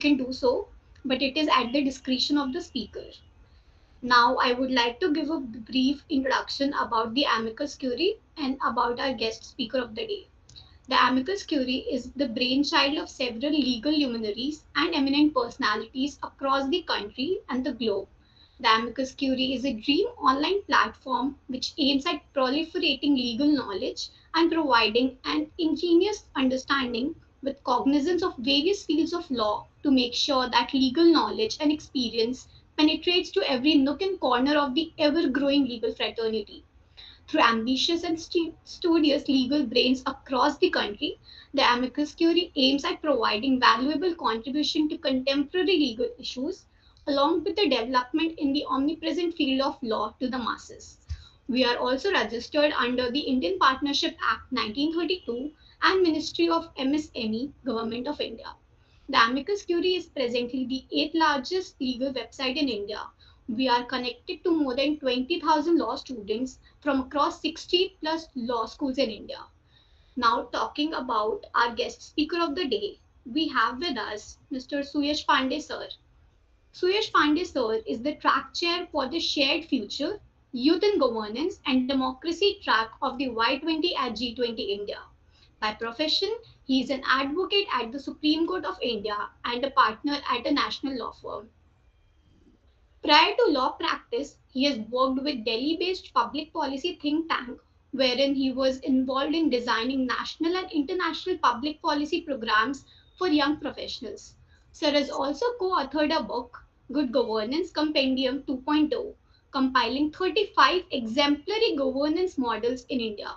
can do so, but it is at the discretion of the speaker. Now, I would like to give a brief introduction about the amicus curiae and about our guest speaker of the day. The amicus curiae is the brainchild of several legal luminaries and eminent personalities across the country and the globe. The amicus curiae is a dream online platform which aims at proliferating legal knowledge and providing an ingenious understanding with cognizance of various fields of law to make sure that legal knowledge and experience penetrates to every nook and corner of the ever growing legal fraternity. Through ambitious and studious legal brains across the country, the Amicus Curiae aims at providing valuable contribution to contemporary legal issues, along with the development in the omnipresent field of law to the masses. We are also registered under the Indian Partnership Act 1932 and Ministry of MSME, Government of India. The Amicus Curiae is presently the eighth largest legal website in India. We are connected to more than 20,000 law students from across 60 plus law schools in India. Now, talking about our guest speaker of the day, we have with us Mr. Suyash Pande sir. Suyash Pande sir is the track chair for the Shared Future, Youth in Governance and Democracy track of the Y20 at G20 India. By profession, he is an advocate at the Supreme Court of India and a partner at a national law firm. Prior to law practice, he has worked with Delhi-based public policy think tank, wherein he was involved in designing national and international public policy programs for young professionals. Sir has also co-authored a book, Good Governance Compendium 2.0, compiling 35 exemplary governance models in India.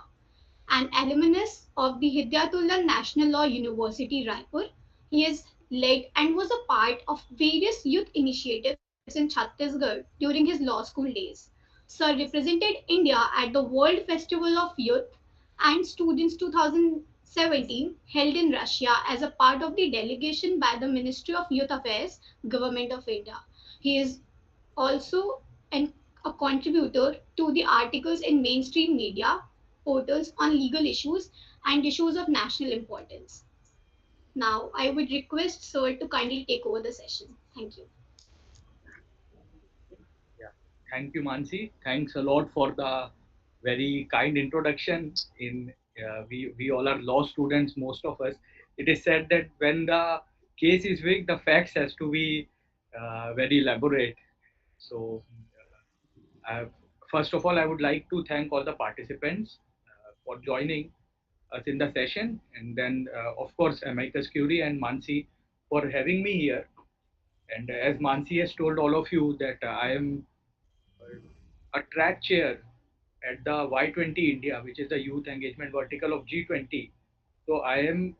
An alumnus of the Hidyatullah National Law University, Raipur, he has led and was a part of various youth initiatives in Chhattisgarh during his law school days. Sir represented India at the World Festival of Youth and Students 2017 held in Russia as a part of the delegation by the Ministry of Youth Affairs, Government of India. He is also a contributor to the articles in mainstream media portals on legal issues and issues of national importance. Now, I would request Sir to kindly take over the session. Thank you. Yeah, thank you, Mansi. Thanks a lot for the very kind introduction. We all are law students, most of us. It is said that when the case is weak, the facts has to be very elaborate. So, uh, first of all, I would like to thank all the participants for joining us in the session, and then of course Amicus Curie and Mansi for having me here. And as Mansi has told all of you that I am a track chair at the Y20 India, which is the youth engagement vertical of G20. So I am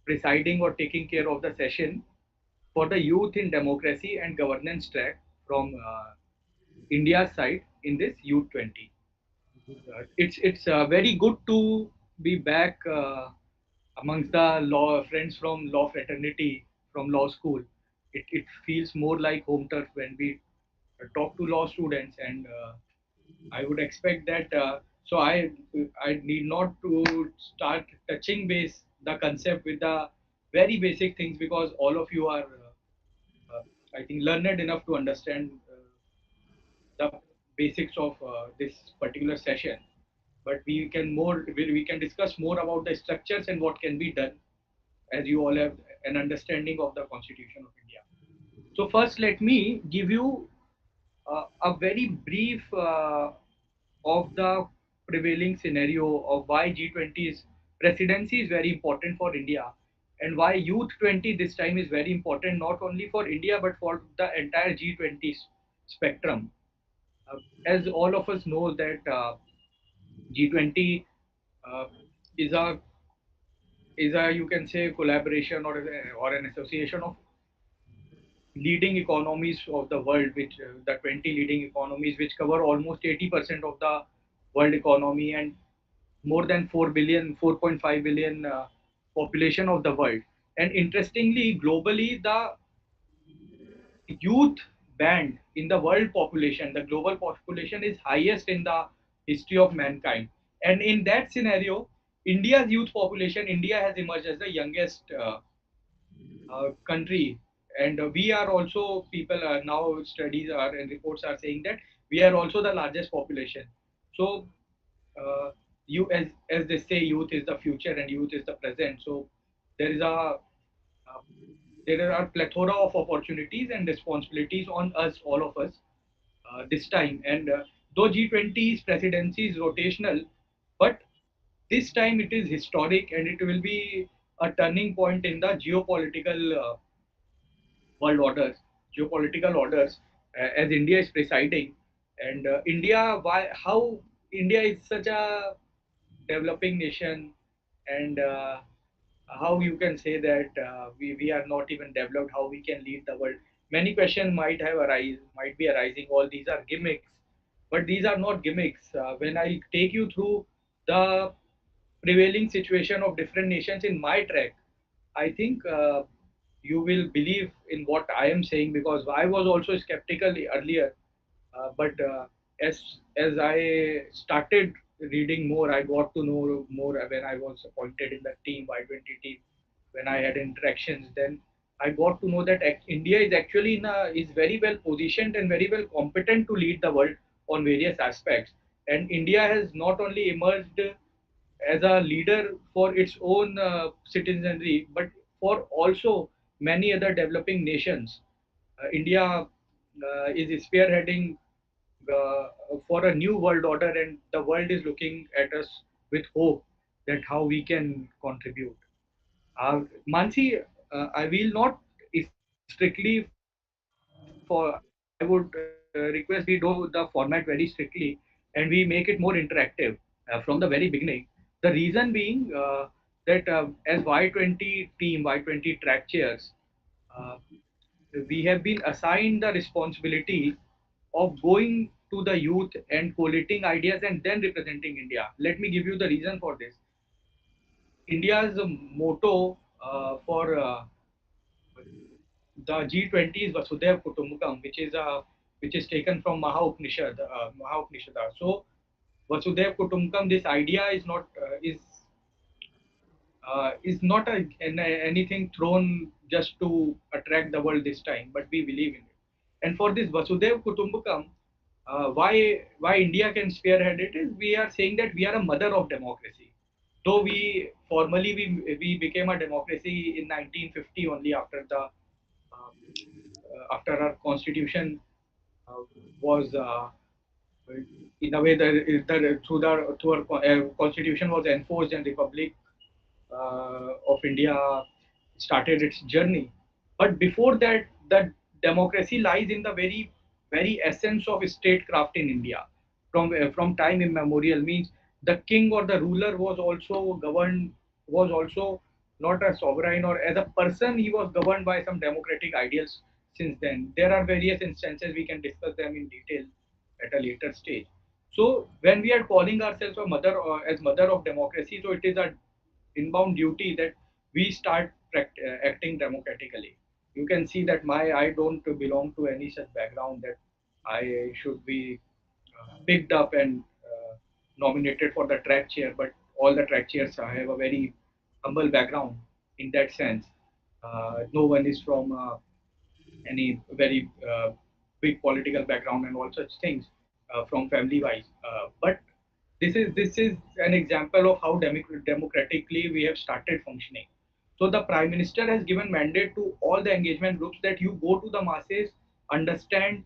presiding or taking care of the session for the youth in democracy and governance track from India's side in this Youth 20. It's very good to be back amongst the law friends from law fraternity from law school. It feels more like home turf when we talk to law students, and I would expect that. So I need not to start touching base the concept with the very basic things because all of you are, I think, learned enough to understand the basics of this particular session. But we can discuss more about the structures and what can be done as you all have an understanding of the Constitution of India. So first, let me give you a very brief of the prevailing scenario of why G20's presidency is very important for India and why Youth 20 this time is very important not only for India but for the entire G20 spectrum. As all of us know that G20 uh, is a you can say collaboration or an association of leading economies of the world, which the 20 leading economies, which cover almost 80% of the world economy and more than 4.5 billion population of the world. And interestingly, globally, the youth band in the world population, the global population is highest in the history of mankind. And in that scenario, India's youth population, India has emerged as the youngest country and we are also people now studies are and reports are saying that we are also the largest population. So uh, you as they say, youth is the future and youth is the present. So there is a there are plethora of opportunities and responsibilities on us, all of us, this time. And though G20's presidency is rotational, but this time it is historic and it will be a turning point in the geopolitical world orders, geopolitical orders, as India is presiding. And India, how India is such a developing nation, and how you can say that we are not even developed, how we can lead the world. Many questions might be arising. All these are gimmicks, but these are not gimmicks. When I take you through the prevailing situation of different nations in my track, I think you will believe in what I am saying, because I was also skeptical earlier, but as I started reading more, I got to know more when I was appointed in the team Y20 team. When I had interactions, then I got to know that India is actually is very well positioned and very well competent to lead the world on various aspects. And India has not only emerged as a leader for its own citizenry, but for also many other developing nations. India is spearheading for a new world order, and the world is looking at us with hope that how we can contribute. Mansi, I will not strictly for. I would request we do the format very strictly and we make it more interactive from the very beginning. The reason being that as Y20 team, Y20 track chairs, uh, we have been assigned the responsibility of going to the youth and collating ideas and then representing India. Let me give you the reason for this. India's motto for the G20 is Vasudhaiv Kutumbakam, which is taken from Maha Upanishad. So Vasudhaiv Kutumbakam, this idea is not anything thrown just to attract the world this time, but we believe in it. And for this Vasudhaiv Kutumbakam, why India can spearhead it is we are saying that we are a mother of democracy. Though we became a democracy in 1950 only after our constitution uh, was in a way that through our constitution was enforced and republic of India started its journey. But before that, the democracy lies in the very essence of statecraft in India. From time immemorial, means the king or the ruler was also not a sovereign, or as a person he was governed by some democratic ideals. Since then, there are various instances, we can discuss them in detail at a later stage. So when we are calling ourselves a mother or as mother of democracy, so it is a inbound duty that we start acting democratically. You can see that I don't belong to any such background that I should be picked up and nominated for the track chair, but all the track chairs have a very humble background in that sense. No one is from any very big political background and all such things from family wise. But this is an example of how democratically we have started functioning. So the Prime Minister has given mandate to all the engagement groups that you go to the masses, understand,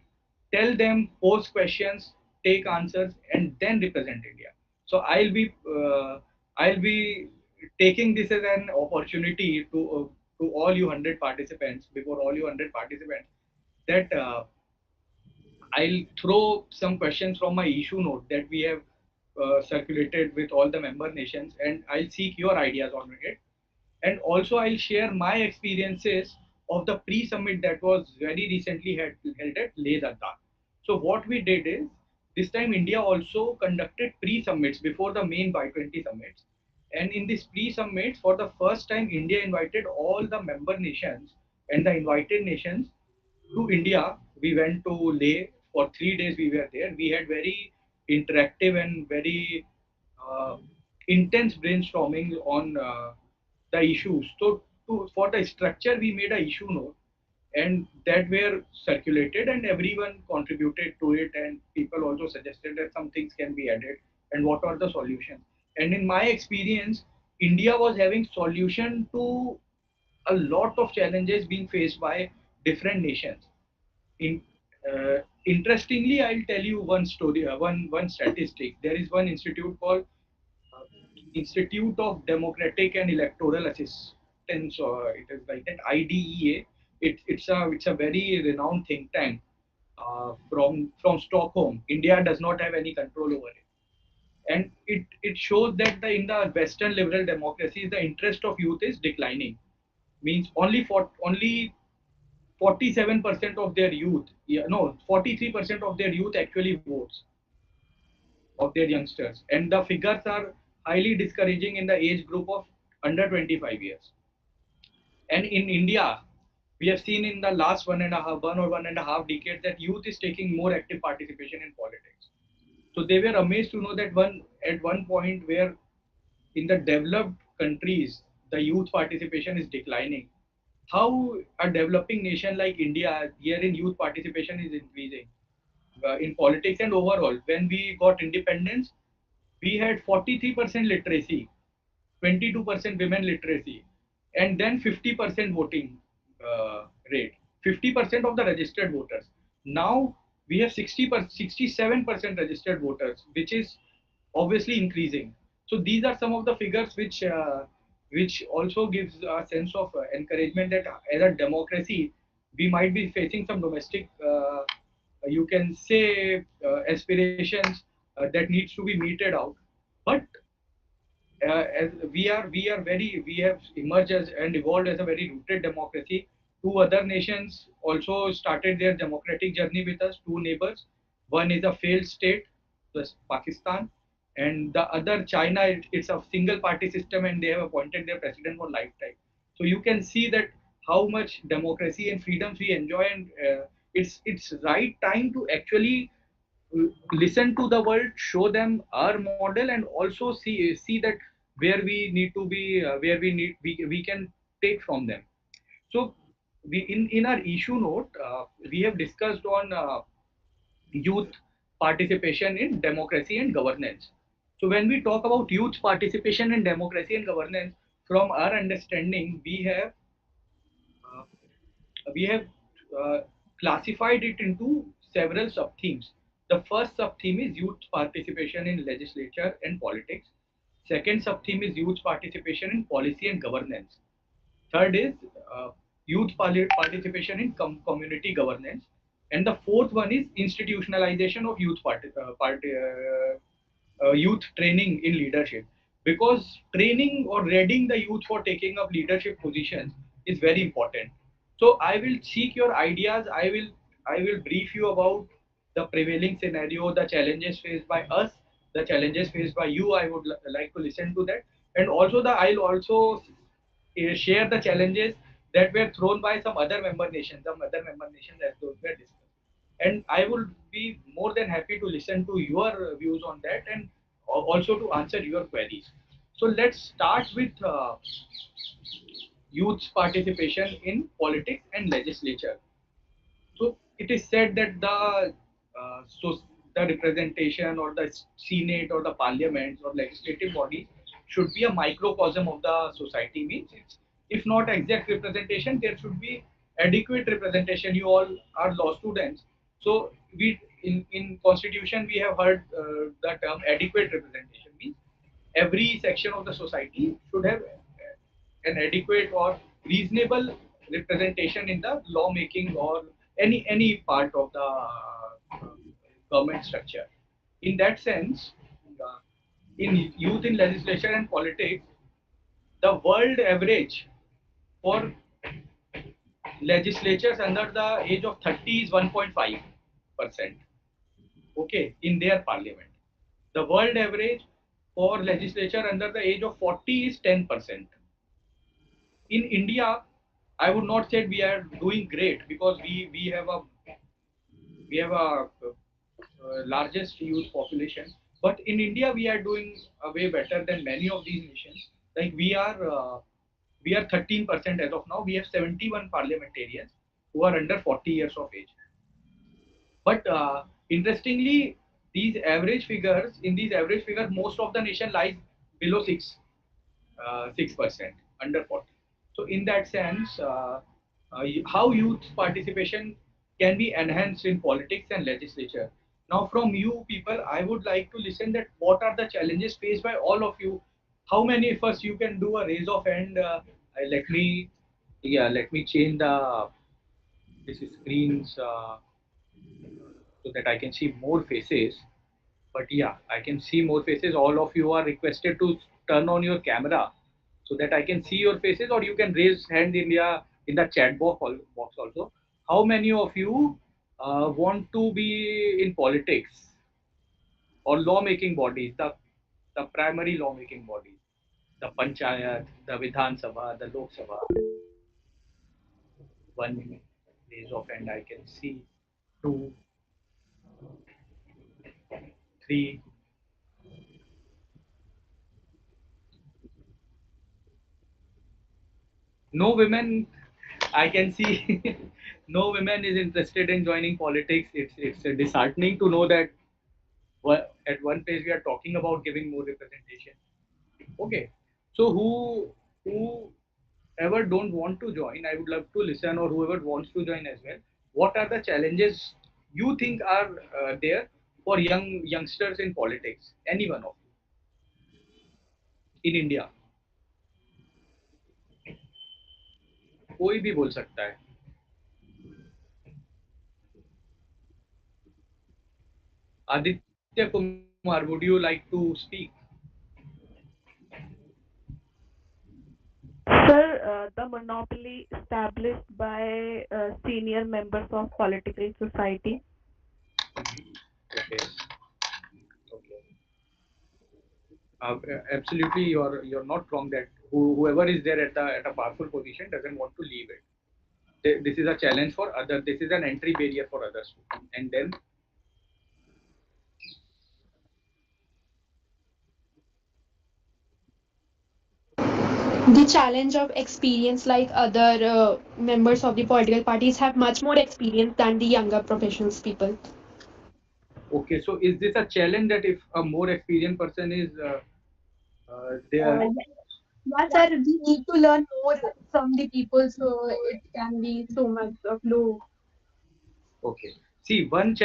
tell them, pose questions, take answers, and then represent India. So I'll be taking this as an opportunity to all you 100 participants, before all you 100 participants, that I'll throw some questions from my issue note that we have circulated with all the member nations, and I'll seek your ideas on it. And also, I'll share my experiences of the pre-summit that was very recently held at Leh Ladakh. So what we did is this time India also conducted pre-summits before the main Y20 summits. And in this pre-summit, for the first time, India invited all the member nations and the invited nations to India. We went to Leh for 3 days. We were there. We had very interactive and very uh, intense brainstorming on the issues. So for the structure, we made a issue note, and that were circulated, and everyone contributed to it, and people also suggested that some things can be added and what are the solutions. And in my experience, India was having solution to a lot of challenges being faced by different nations. In Interestingly, I'll tell you one story, one statistic. There is one institute called uh, Institute of Democratic and Electoral Assistance, or it is like that, IDEA. It's a very renowned think tank from Stockholm. India does not have any control over it, and it shows that in the Western liberal democracies, the interest of youth is declining. Means only 47% of their youth, yeah, no, 43% of their youth actually votes, of their youngsters, and the figures are highly discouraging in the age group of under 25 years. And in India, we have seen in the last 1.5 decades that youth is taking more active participation in politics. So they were amazed to know that at one point where in the developed countries the youth participation is declining, how a developing nation like India, herein youth participation is increasing in politics. And overall, when we got independence, we had 43% literacy, 22% women literacy, and then 50% voting rate, 50% of the registered voters. Now we have 67% registered voters, which is obviously increasing. So these are some of the figures which also gives a sense of encouragement that as a democracy, we might be facing some domestic, you can say, aspirations that needs to be meted out. But as we have emerged as and evolved as a very rooted democracy. Two other nations also started their democratic journey with us. Two neighbors. One is a failed state, that's Pakistan, and the other China. It's a single party system, and they have appointed their president for lifetime. So you can see that how much democracy and freedoms we enjoy, and it's right time to actually listen to the world, show them our model, and also see that where we need to be, where we can take from them. So we in our issue note, we have discussed on youth participation in democracy and governance. So when we talk about youth participation in democracy and governance, from our understanding, uh, we have uh, classified it into several sub themes. The first sub theme is youth participation in legislature and politics. Second sub theme is youth participation in policy and governance. Third is youth participation in community governance. And the fourth one is institutionalization of youth training in leadership, because training or readying the youth for taking up leadership positions is very important. So I will seek your ideas. I will brief you about the prevailing scenario, the challenges faced by us, the challenges faced by you. I would like to listen to that. And also I'll also share the challenges that were thrown by some other member nations, as those were discussed. And I would be more than happy to listen to your views on that, and also to answer your queries. So let's start with youth participation in politics and legislature. So it is said that the representation or the senate or the parliament or legislative body should be a microcosm of the society. Means if not exact representation, there should be adequate representation. You all are law students, so we in constitution we have heard the term adequate representation. Means every section of the society should have an adequate or reasonable representation in the lawmaking or any part of the government structure. In that sense, uh, in youth in legislation and politics, the world average for legislatures under the age of 30 is 1.5%. Okay, in their parliament. The world average for legislature under the age of 40 is 10%. In India, I would not say we are doing great, because we have a largest youth population. But in India, we are doing way better than many of these nations. Like we are 13% as of now. We have 71 parliamentarians, who are under 40 years of age. But interestingly, in these average figures, most of the nation lies below 6%, under 40. So in that sense, how youth participation can be enhanced in politics and legislature. Now, from you people, I would like to listen that what are the challenges faced by all of you. How many first you can do a raise of hand? Let me, yeah, let me change the this screens so that I can see more faces. But yeah, I can see more faces. All of you are requested to turn on your camera so that I can see your faces, or you can raise hand in the chat box also. How many of you want to be in politics or lawmaking bodies, the primary lawmaking bodies, the panchayat, the Vidhan Sabha, the Lok Sabha? One raise of hand I can see. Two, three. No women I can see. No women is interested in joining politics. It's disheartening to know that at one place we are talking about giving more representation. Okay, so whoever don't want to join, I would love to listen, or whoever wants to join as well. What are the challenges you think are there for youngsters in politics? Any one of you in India, कोई भी बोल सकता है. Aditya Kumar, would you like to speak? Sir, the monopoly established by senior members of political society. Okay. Okay. Absolutely, you're not wrong that whoever is there at a powerful position doesn't want to leave it. This is a challenge for others. This is an entry barrier for others. And then The challenge of experience, like other members of the political parties have much more experience than the younger professionals people. okay, so is this a challenge that if a more experienced person is there? Uh, yeah, sir, we need to learn more from the people, so it can be so much of low. Okay. See, one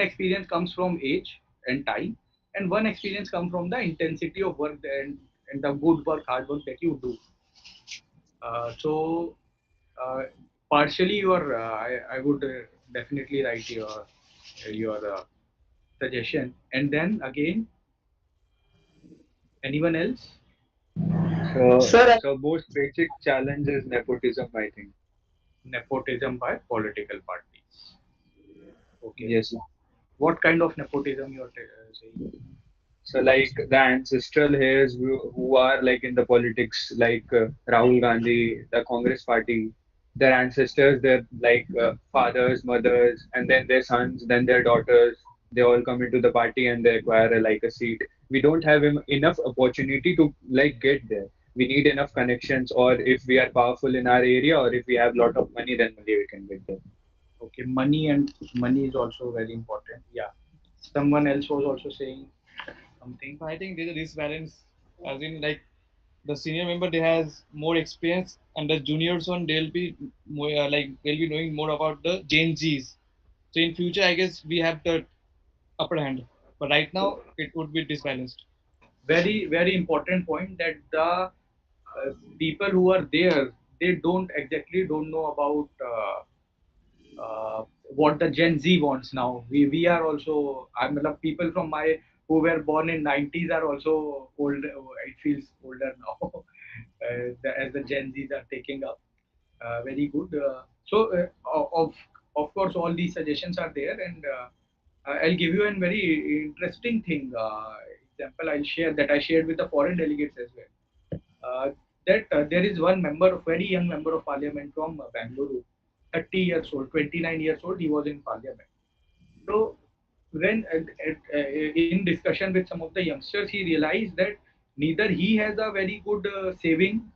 experience comes from age and time, and one experience comes from the intensity of work and the good work, hard work that you do. So, uh, partially, I would definitely write your suggestion, and then again, anyone else? So, so most basic challenge is nepotism, I think. Nepotism by political parties. Okay. Yes. What kind of nepotism you're saying? So, like the ancestral heirs who are like in the politics, like Rahul Gandhi, the Congress party, their ancestors, their like fathers, mothers, and then their sons, then their daughters, they all come into the party and they acquire like a seat. We don't have enough opportunity to like get there. We need enough connections, or if we are powerful in our area, or if we have lot of money, then only we can get there. Okay, money is also very important. Yeah. Someone else was also saying something. I think there's a disbalance, as in like the senior member they has more experience, and the juniors one they'll be more they'll be knowing more about the Gen Zs. So in future, I guess we have the upper hand, but right now it would be disbalanced. Very important point that the people who are there, they don't know about what the Gen Z wants now. We are also, I mean, people from my who were born in 90s are also old. It feels older now as the Gen Zs are taking up. Very good. Of course, all these suggestions are there, and I'll give you a very interesting thing. Example I'll share that I shared with the foreign delegates as well. That there is one member, very young member of parliament from Bangalore, 30 years old, 29 years old, he was in parliament. So when in discussion with some of the youngsters, he realized that neither he has a very good saving,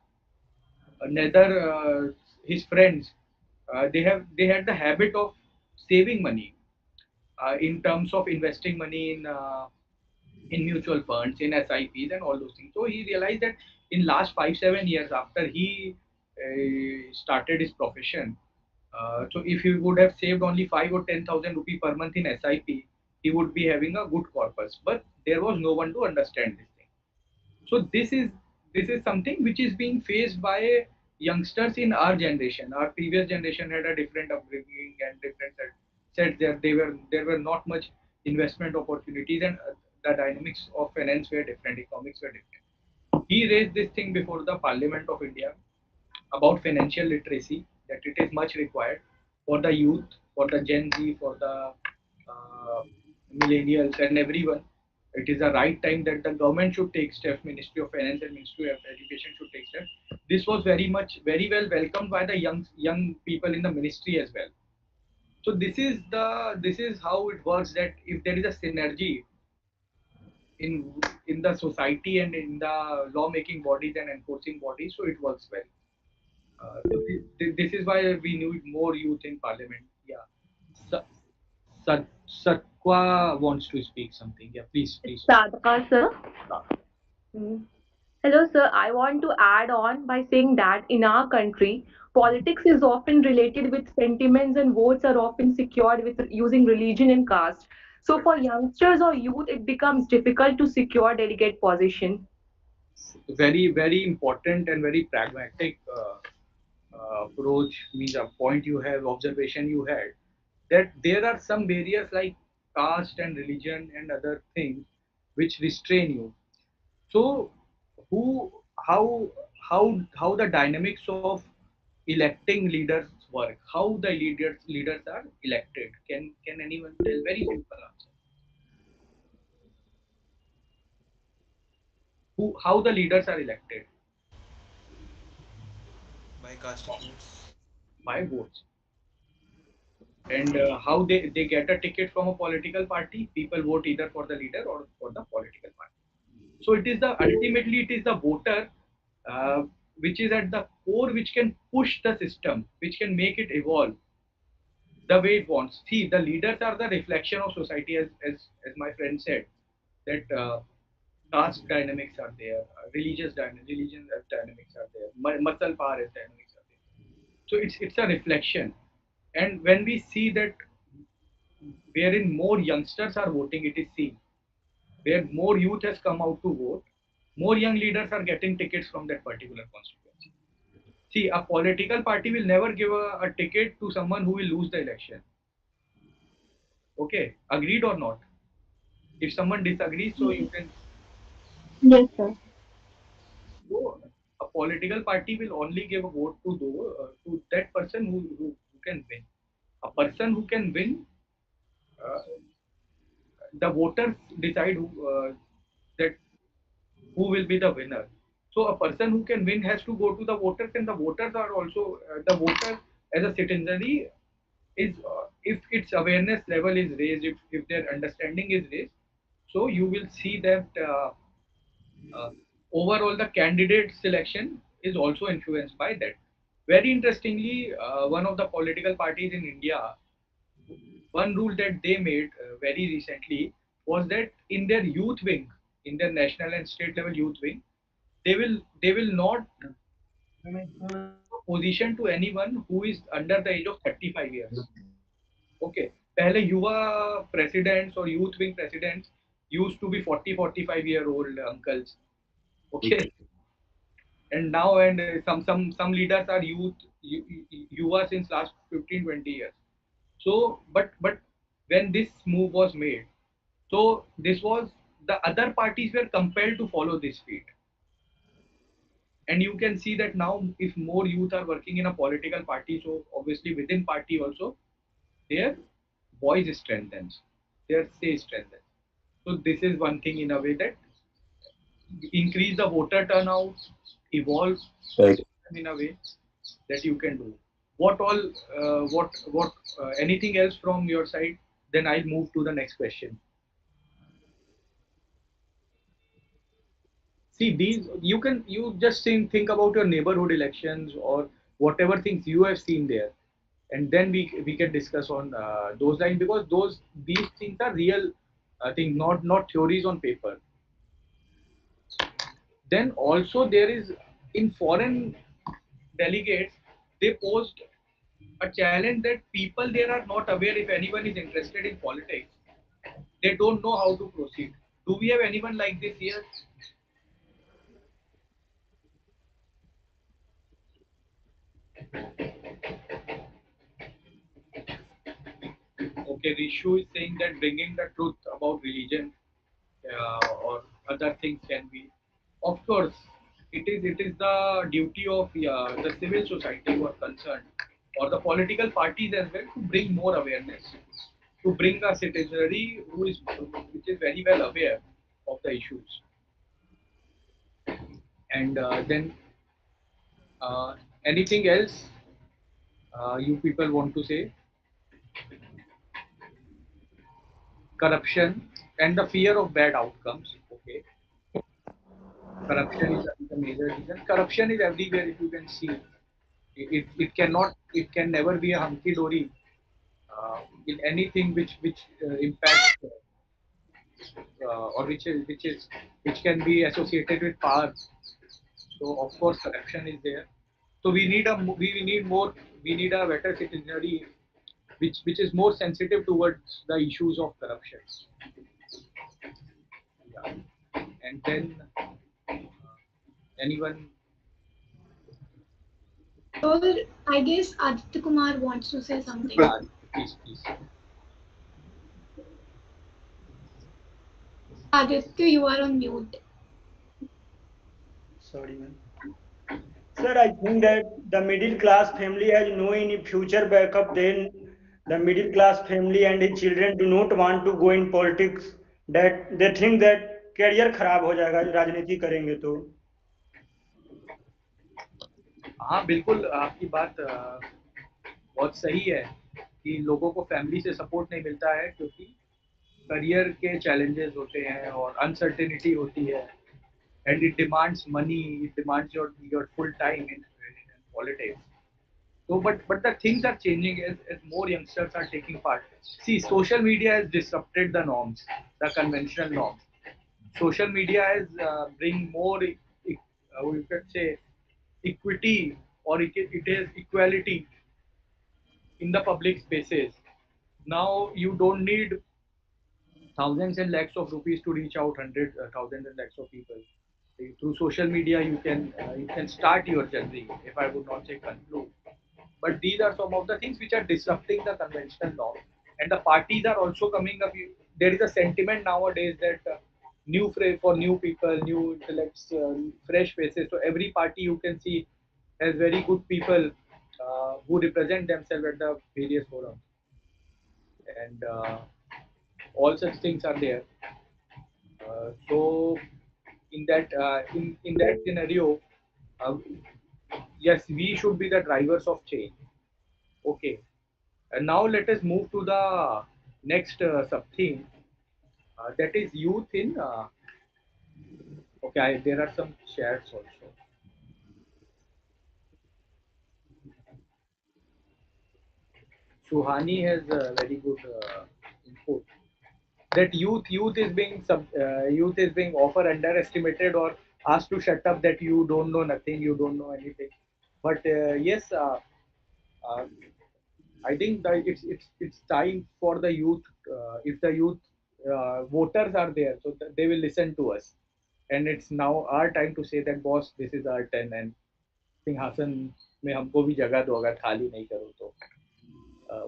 neither his friends they had the habit of saving money in terms of investing money in mutual funds, in SIPs, and all those things. So he realized that in last 5 7 years after he started his profession, so if he would have saved only 5 or 10,000 rupee per month in SIP, he would be having a good corpus. But there was no one to understand this thing. So this is something which is being faced by youngsters in our generation. Our previous generation had a different upbringing and different said that there were not much investment opportunities, and the dynamics of finance were different, economics were different. He raised this thing before the Parliament of India about financial literacy, that it is much required for the youth, for the Gen Z, for the millennials and everyone. It is the right time that the government should take steps. Ministry of Finance and Ministry of Education should take steps. This was very well welcomed by the young people in the ministry as well. So this is how it works. That if there is a synergy in the society and in the lawmaking bodies and enforcing bodies, so it works well. This is why we need more youth in parliament. Yeah. Sa- Satwa wants to speak something. Yeah, please, please. Sadhaka, sir. Mm. Hello, sir. I want to add on by saying that in our country, politics is often related with sentiments and votes are often secured with using religion and caste. So for youngsters or youth, it becomes difficult to secure delegate position. Very important and very pragmatic approach, means a point you have, observation you had, that there are some barriers like caste and religion and other things which restrain you. So who how the dynamics of electing leaders work, how the leaders are elected? Can anyone tell? Very simple answer. Who How the leaders are elected? by casting votes. By votes. And how they get a ticket from a political party? People vote either for the leader or for the political party. So it is the ultimately it is the voter uh, which is at the core, which can push the system, which can make it evolve the way it wants. See, the leaders are the reflection of society, as my friend said, that caste dynamics are there, religion dynamics are there, muscle power as dynamics are there. So it's a reflection, and when we see that wherein more youngsters are voting, it is seen. Where more youth has come out to vote, more young leaders are getting tickets from that particular constituency. See, a political party will never give a ticket to someone who will lose the election. Okay, agreed or not? If someone disagrees, so you can. Yes, sir. So a political party will only give a vote to that person who can win. A person who can win, uh, the voters decide that who will be the winner. So a person who can win has to go to the voters, and the voters are also the voter as a citizenry is if its awareness level is raised, if their understanding is raised, so you will see that uh, overall the candidate selection is also influenced by that. Very interestingly, one of the political parties in India, one rule that they made very recently was that in their youth wing, in their national and state level youth wing, they will not position to anyone who is under the age of 35 years. Okay, पहले युवा presidents or youth wing presidents used to be 40 45 year old uncles. Okay, and now and some leaders are yuva since last 15 20 years. So but when this move was made, so this was the other parties were compelled to follow this feat. And you can see that now if more youth are working in a political party, so obviously within party also their voice strengthens, their say strengthens. So this is one thing in a way that increase the voter turnout, evolve in a way that you can do. What all, anything else from your side? Then I'll move to the next question. See, these you just think about your neighborhood elections or whatever things you have seen there, and then we can discuss on those lines, because these things are real things, not theories on paper. Then also there is, in foreign delegates, they posed a challenge that people there are not aware, if anyone is interested in politics, they don't know how to proceed. Do we have anyone like this here? Okay, Rishu is saying that bringing the truth about religion or other things can be. Of course, it is the duty of the civil society who are concerned, or the political parties as well, to bring more awareness, to bring a citizenry which is very well aware of the issues. And then anything else you people want to say? Corruption and the fear of bad outcomes. Okay, corruption is a major reason. Corruption is everywhere. If you can see, it cannot, it can never be a hunky dory in anything which impacts or which can be associated with power. So of course corruption is there. So we need more, we need a better citizenry which is more sensitive towards the issues of corruption. Yeah. And then anyone? Or I guess Aditya Kumar wants to say something. Please, please. Aditya, you are on mute. Sorry, man. Sir, I think that the middle class family has no any future backup. Then the middle class family and his children do not want to go in politics. That they think that career खराब हो जाएगा राजनीति करेंगे तो. हाँ बिल्कुल, आपकी बात बहुत सही है कि लोगों को फैमिली से सपोर्ट नहीं मिलता है, क्योंकि करियर के चैलेंजेस होते हैं और अनसर्टेनिटी होती है, and it demands money, it demands your full time in politics. So but the things are changing as more youngsters are taking part. See, social media has disrupted the norms, the conventional norms. Social media has bring more we could say equity, or it is equality in the public spaces. Now you don't need thousands and lakhs of rupees to reach out hundred thousands and lakhs of people. Through social media, you can start your journey. If I would not say conclude, but these are some of the things which are disrupting the conventional norm, and the parties are also coming up. There is a sentiment nowadays that for new people, new intellects, fresh faces. So every party you can see has very good people who represent themselves at the various forums, and all such things are there. So in that scenario, uh, yes, we should be the drivers of change. Okay, and now let us move to the next sub theme, that is youth in. Okay, there are some shares also. Suhani has a very good input that youth is being often underestimated or asked to shut up, that you don't know nothing, you don't know anything. But yes, uh, I think that it's time for the youth. If the youth voters are there, so they will listen to us, and it's now our time to say that boss, this is our turn, and सिंहासन में हमको भी जगह दो अगर खाली नहीं करो तो.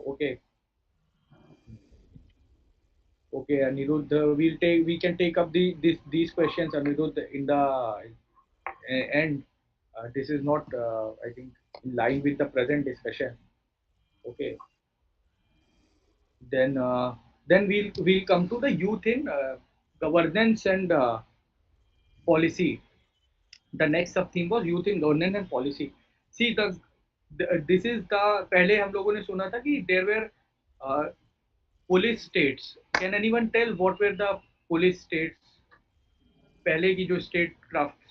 Okay. Okay, Anirudh, we can take up these questions, Anirudh, in the end. This is not, I think, in line with the present discussion. Okay. Then we'll come to the youth in governance and policy. The next sub theme was youth in governance and policy. See, this is the पहले हम लोगों ने सुना था कि there were uh, police states. Can anyone tell what were the police states? पहले की जो स्टेट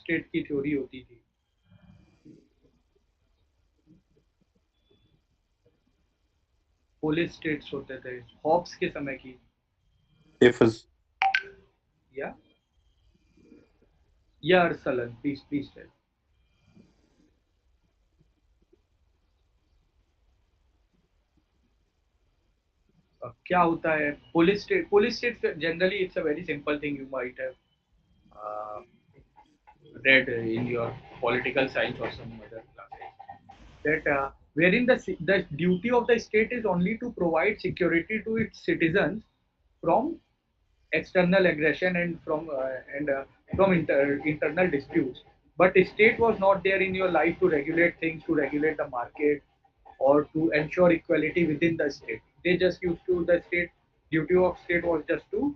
की थ्योरी होती थी. पुलिस स्टेट्स होते थे हॉब्स के समय की. If या या अरसलन प्लीज टेल. क्या होता है police state generally it's a very simple thing you might have read in your political science or some other classes that wherein the duty of the state is only to provide security to its citizens from external aggression and from internal disputes. But the state was not there in your life to regulate things, to regulate the market, or to ensure equality within the state. They just used to the state duty of state was just to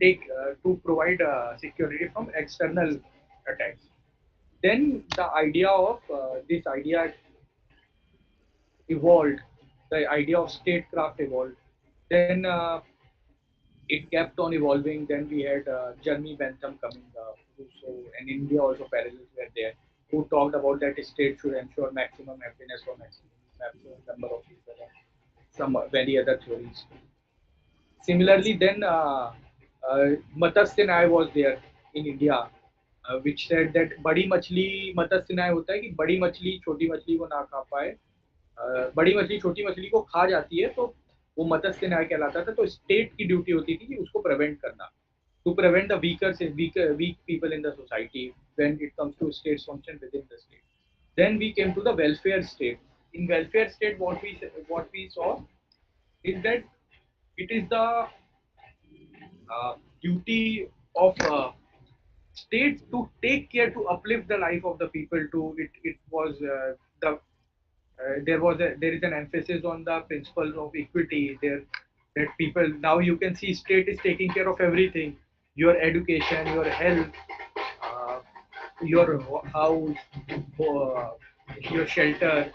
take to provide security from external attacks. Then the idea of this idea evolved. The idea of statecraft evolved. Then it kept on evolving. Then we had Jeremy Bentham coming up, so and India also parallels were there, who talked about that state should ensure maximum happiness for maximum number of people, and some very other theories. Similarly, then Matsya Nyaya was there in India, which said that बड़ी मछली मत्स्य न्याय होता है कि बड़ी मछली छोटी मछली को ना खा पाए, बड़ी मछली छोटी मछली को खा जाती है तो वो मत्स्य न्याय कहलाता था. तो स्टेट की ड्यूटी होती थी कि उसको प्रिवेंट करना, to prevent the weak people in the society when it comes to state's function within the state. Then we came to the welfare state. In welfare state, what we saw is that it is the duty of state to take care to uplift the life of the people. It was there is an emphasis on the principles of equity there, that people now you can see state is taking care of everything, your education, your health, uh, your house, uh, your shelter,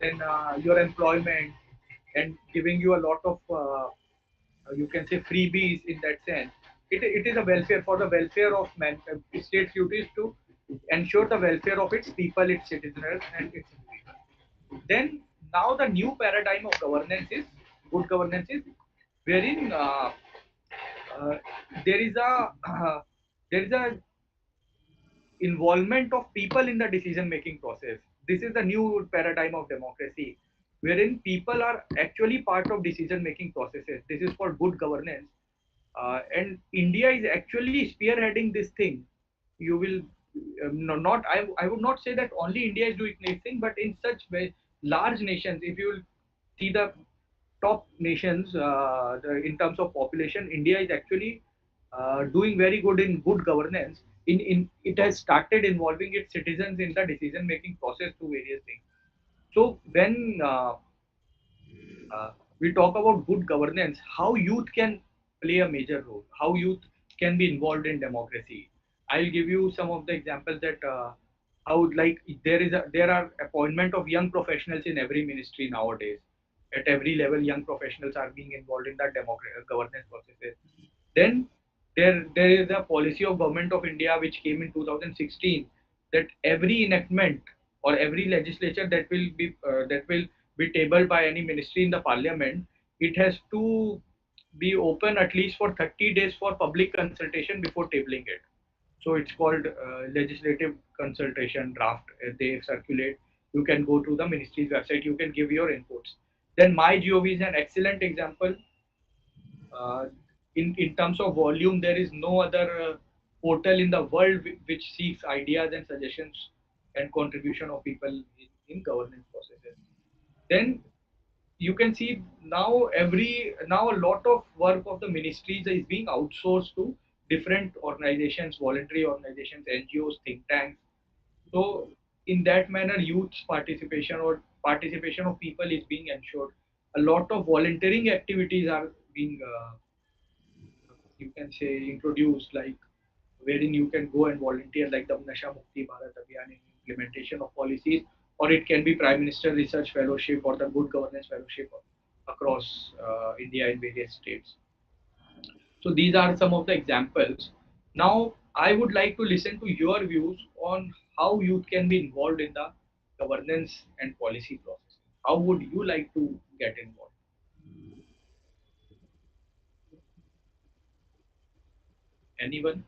then your employment, and giving you a lot of you can say freebies in that sense. It is a welfare for the welfare of man. State's duty is to ensure the welfare of its people, its citizens, and its people. Then now the new paradigm of governance is good governance is wherein uh, there is a there is a involvement of people in the decision making process. This is the new paradigm of democracy, wherein people are actually part of decision making processes. This is for good governance, and India is actually spearheading this thing. You will not I would not say that only India is doing this thing, but in such way large nations, if you will see the top nations in terms of population, India is actually doing very good in good governance. In it has started involving its citizens in the decision making process through various things. So when we talk about good governance, how youth can play a major role, how youth can be involved in democracy. I'll give you some of the examples that how like there are appointment of young professionals in every ministry nowadays. At every level, young professionals are being involved in that governance processes. Then there is a policy of government of India which came in 2016, that every enactment or every legislature that will be tabled by any ministry in the parliament, it has to be open at least for 30 days for public consultation before tabling it. So it's called legislative consultation draft. They circulate. You can go to the ministry's website. You can give your inputs. Then MyGov is an excellent example. Uh, in terms of volume, there is no other portal in the world which seeks ideas and suggestions and contribution of people in governance processes. Then you can see now a lot of work of the ministries is being outsourced to different organizations, voluntary organizations, NGOs, think tanks. So in that manner, youth participation or participation of people is being ensured. A lot of volunteering activities are being you can say introduced, like wherein you can go and volunteer, like the Nasha Mukti Bharat Abhiyan in implementation of policies, or it can be Prime Minister Research Fellowship or the Good Governance Fellowship across India in various states. So these are some of the examples. Now I would like to listen to your views on how youth can be involved in the governance and policy process. How would you like to get involved? Anyone?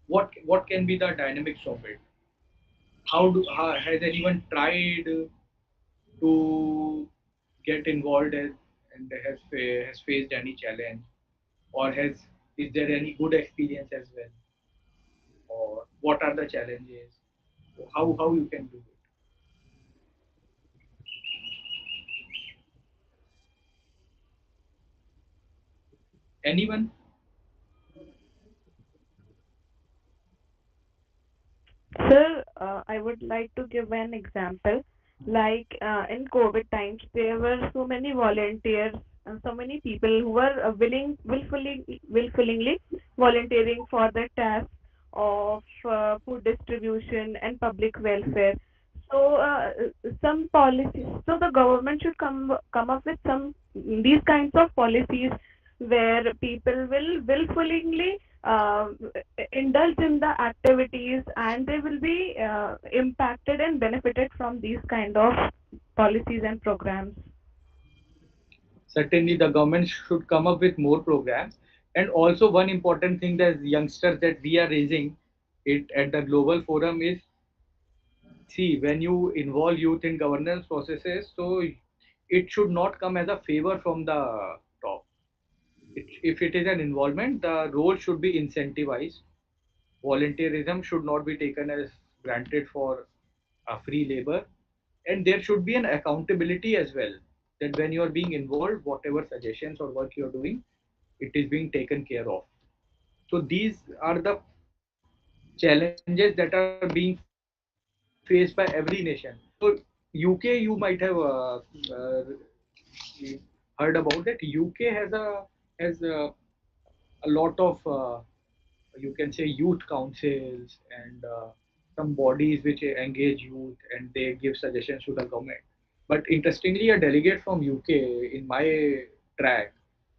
What can be the dynamics of it? How has anyone tried to get involved and has faced any challenge, or has is there any good experience as well, or what are the challenges? How you can do it? Anyone? Sir, I would like to give an example. Like in COVID times, there were so many volunteers and so many people who were willfully volunteering for the task of food distribution and public welfare. So some policies. So the government should come up with some these kinds of policies where people will willfully indulge in the activities and they will be impacted and benefited from these kind of policies and programs. Certainly, the government should come up with more programs. And also, one important thing that youngsters that we are raising it at the global forum is, see, when you involve youth in governance processes, so it should not come as a favor from the top. If it is an involvement, the role should be incentivized. Volunteerism should not be taken as granted for a free labor, and there should be an accountability as well, that when you are being involved, whatever suggestions or work you are doing, it is being taken care of. So these are the challenges that are being faced by every nation. So UK, you might have heard about that. UK has a lot of you can say youth councils and some bodies which engage youth and they give suggestions to the government. But interestingly, a delegate from UK in my track,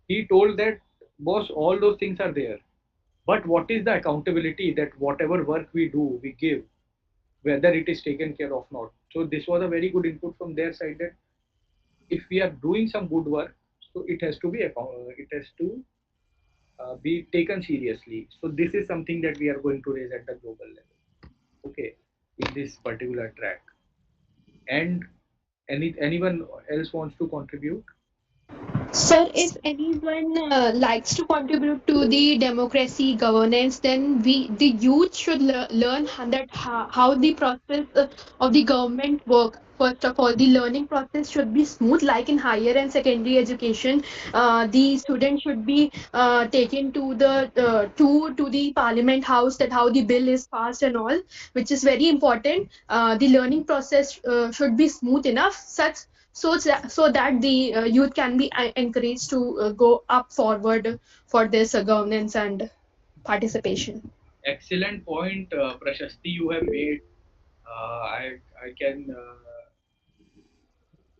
he told that, boss, all those things are there. But what is the accountability that whatever work we do, we give, whether it is taken care of not? So this was a very good input from their side that if we are doing some good work, so it has to be taken seriously. So this is something that we are going to raise at the global level. Okay, in this particular track. And anyone else wants to contribute? Sir, if anyone likes to contribute to the democracy governance, then the youth should learn how the process of the government work. First of all, the learning process should be smooth, like in higher and secondary education. The student should be taken to the Parliament House, that how the bill is passed and all, which is very important. The learning process should be smooth enough, so that the youth can be encouraged to go up forward for this governance and participation. Excellent point, Prashasti, you have made. I can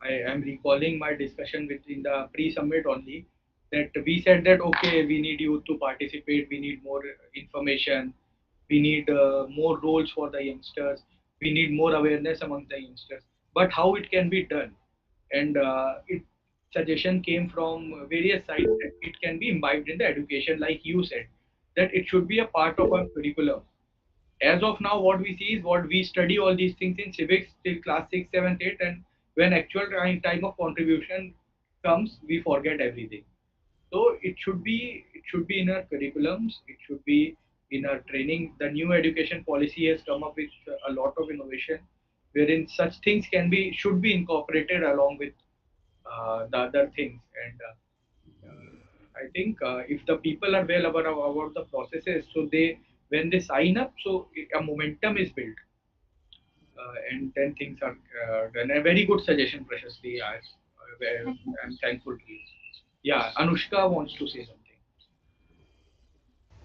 I am recalling my discussion within the pre-summit only, that we said that okay, we need youth to participate, we need more information, we need more roles for the youngsters, we need more awareness among the youngsters. But how it can be done? And it suggestion came from various sides that it can be imbibed in the education, like you said, that it should be a part of our curriculum. As of now, what we see is what we study all these things in civics till class 6, 7, 8, and when actual time of contribution comes, we forget everything. So it should be in our curriculums, it should be in our training. The new education policy has come up with a lot of innovation, wherein such things should be incorporated along with the other things. And I think if the people are well aware about the processes, so they when they sign up, so a momentum is built, and then things are done. A very good suggestion, Prashasti. I'm thankful to you. Yeah, Anushka wants to say something.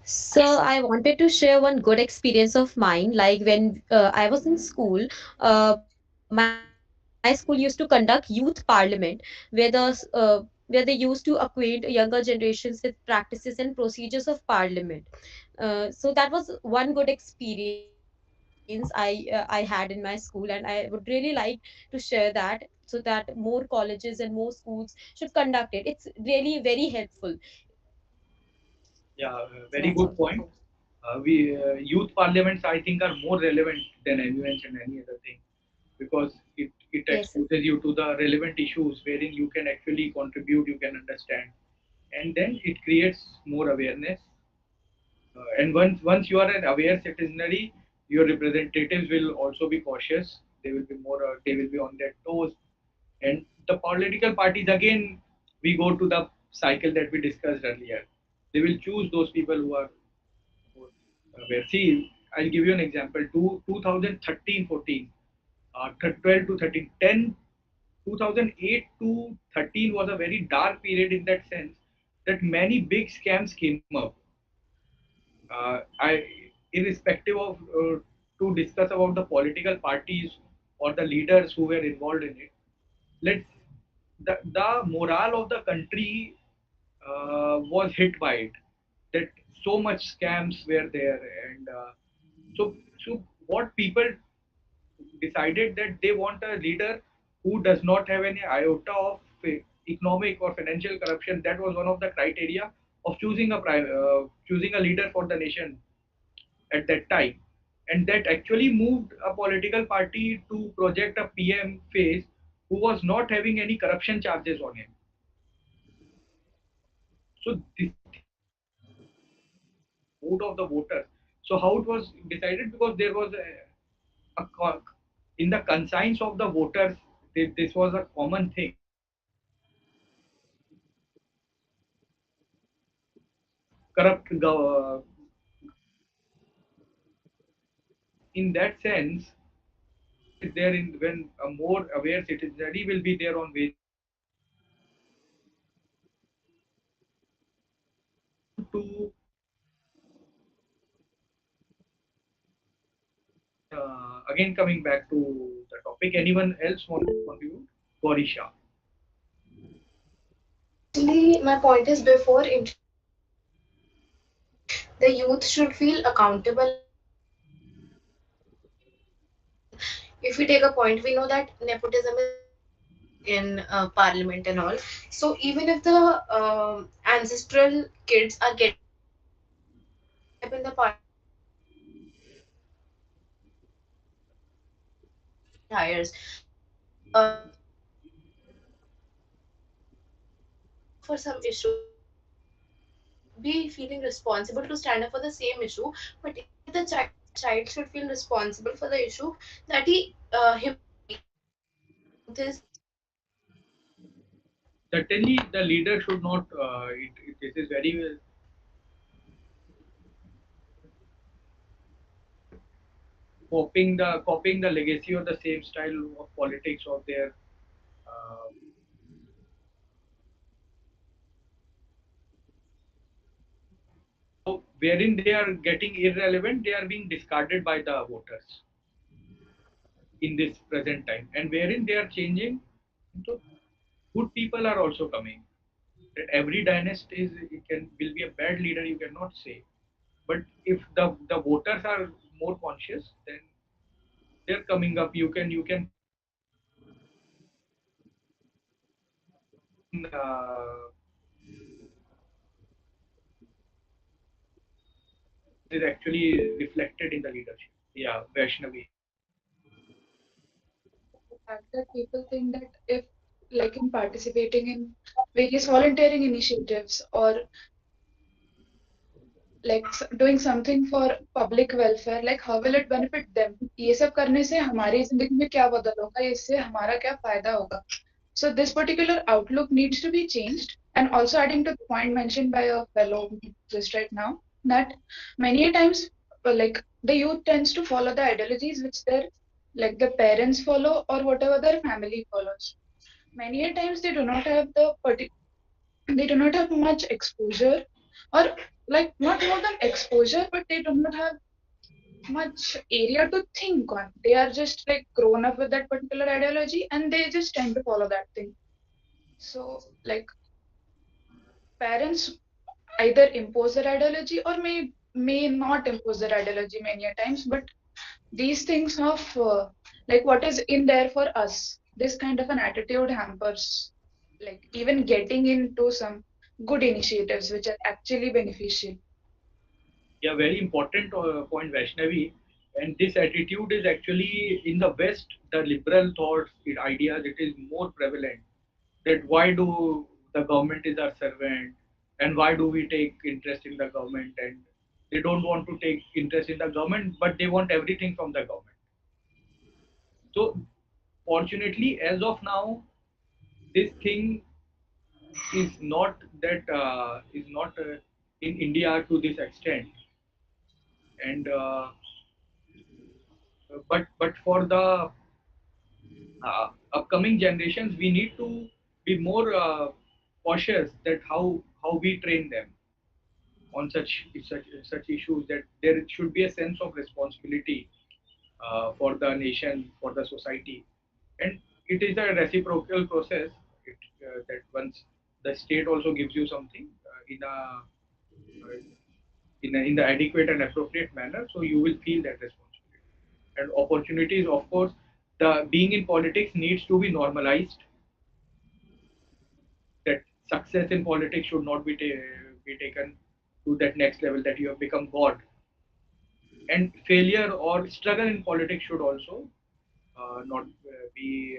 So I wanted to share one good experience of mine. Like when I was in school, my school used to conduct youth parliament, where where they used to acquaint younger generations with practices and procedures of parliament. So that was one good experience. I had in my school, and I would really like to share that so that more colleges and more schools should conduct it. It's really very helpful. Yeah, So very that's good all. point. We youth parliaments, I think, are more relevant than you mentioned any other thing, because it Yes. exposes you to the relevant issues wherein you can actually contribute, you can understand, and then it creates more awareness. And once you are an aware citizenry, your representatives will also be cautious. They will be more. They will be on their toes. And the political parties, again, we go to the cycle that we discussed earlier. They will choose those people who are more aware. See, I'll give you an example. 2013-14, 12 to 13, 2008 to 13 was a very dark period in that sense that many big scams came up. Irrespective of to discuss about the political parties or the leaders who were involved in it, let's the morale of the country was hit by it. That so much scams were there, and so what people decided that they want a leader who does not have any iota of economic or financial corruption. That was one of the criteria of choosing a leader for the nation at that time, and that actually moved a political party to project a PM face who was not having any corruption charges on him. So this thing vote of the voters. So how it was decided, because there was in the conscience of the voters, this was a common thing. Corrupt in that sense is there in when a more aware citizenry will be there on way to again coming back to the topic. Anyone else want to contribute? Gorisha. Actually, my point is before introducing the youth should feel accountable and if we take a point, we know that nepotism is very common in parliament and all. So even if the ancestral kids are getting high up in the parliament, they are not getting hires. So if they stand up for some issue, they should be feeling responsible to stand up for the same issue. But even if the child should feel responsible for the issue that he himself takes, that the youth is Certainly, the leader should not. This is very copying the legacy or the same style of politics of their uh, so wherein they are getting irrelevant, they are being discarded by the voters in this present time, and wherein they are changing. So good people are also coming. That every dynasty it can will be a bad leader, you cannot say. But if the voters are more conscious, then they're coming up. You can in is actually reflected in the leadership. Yeah, Vaishnavi. The fact that people think that if, like in participating in various volunteering initiatives or like doing something for public welfare, like how will it benefit them? ये सब करने से हमारी जिंदगी में क्या बदल होगा? इससे हमारा क्या फायदा होगा? So this particular outlook needs to be changed. And also adding to the point mentioned by a fellow just right now, that many a times like the youth tends to follow the ideologies which their like the parents follow or whatever their family follows. Many a times they do not have they do not have much exposure or like not more than exposure, but they do not have much area to think on. They are just like grown up with that particular ideology and they just tend to follow that thing. So like parents either impose their ideology or may not impose their ideology many a times, but These things of like what is in there for us, this kind of an attitude hampers like even getting into some good initiatives which are actually beneficial. Yeah, very important point, Vaishnavi. And this attitude is actually in the West, the liberal thoughts, ideas, it is more prevalent. That why do the government is our servant, and why do we take interest in the government? And they don't want to take interest in the government, but they want everything from the government. So, fortunately, as of now, this thing is not in India to this extent. And but for the upcoming generations, we need to be more cautious that how we train them on such issues, that there should be a sense of responsibility for the nation, for the society, and it is a reciprocal process. That once the state also gives you something in the adequate and appropriate manner, so you will feel that responsibility and opportunities. Of course, the being in politics needs to be normalized, that success in politics should not be taken to that next level that you have become god, and failure or struggle in politics should also not be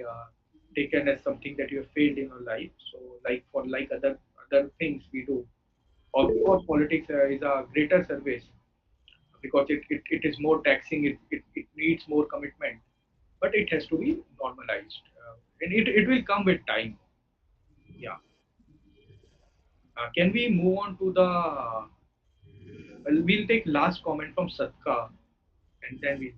taken as something that you have failed in your life. So like other things we do, of course politics is a greater service because it is more taxing, it needs more commitment, but it has to be normalized, and it will come with time. Yeah. Can we move on to the we'll take last comment from Satka, and then we.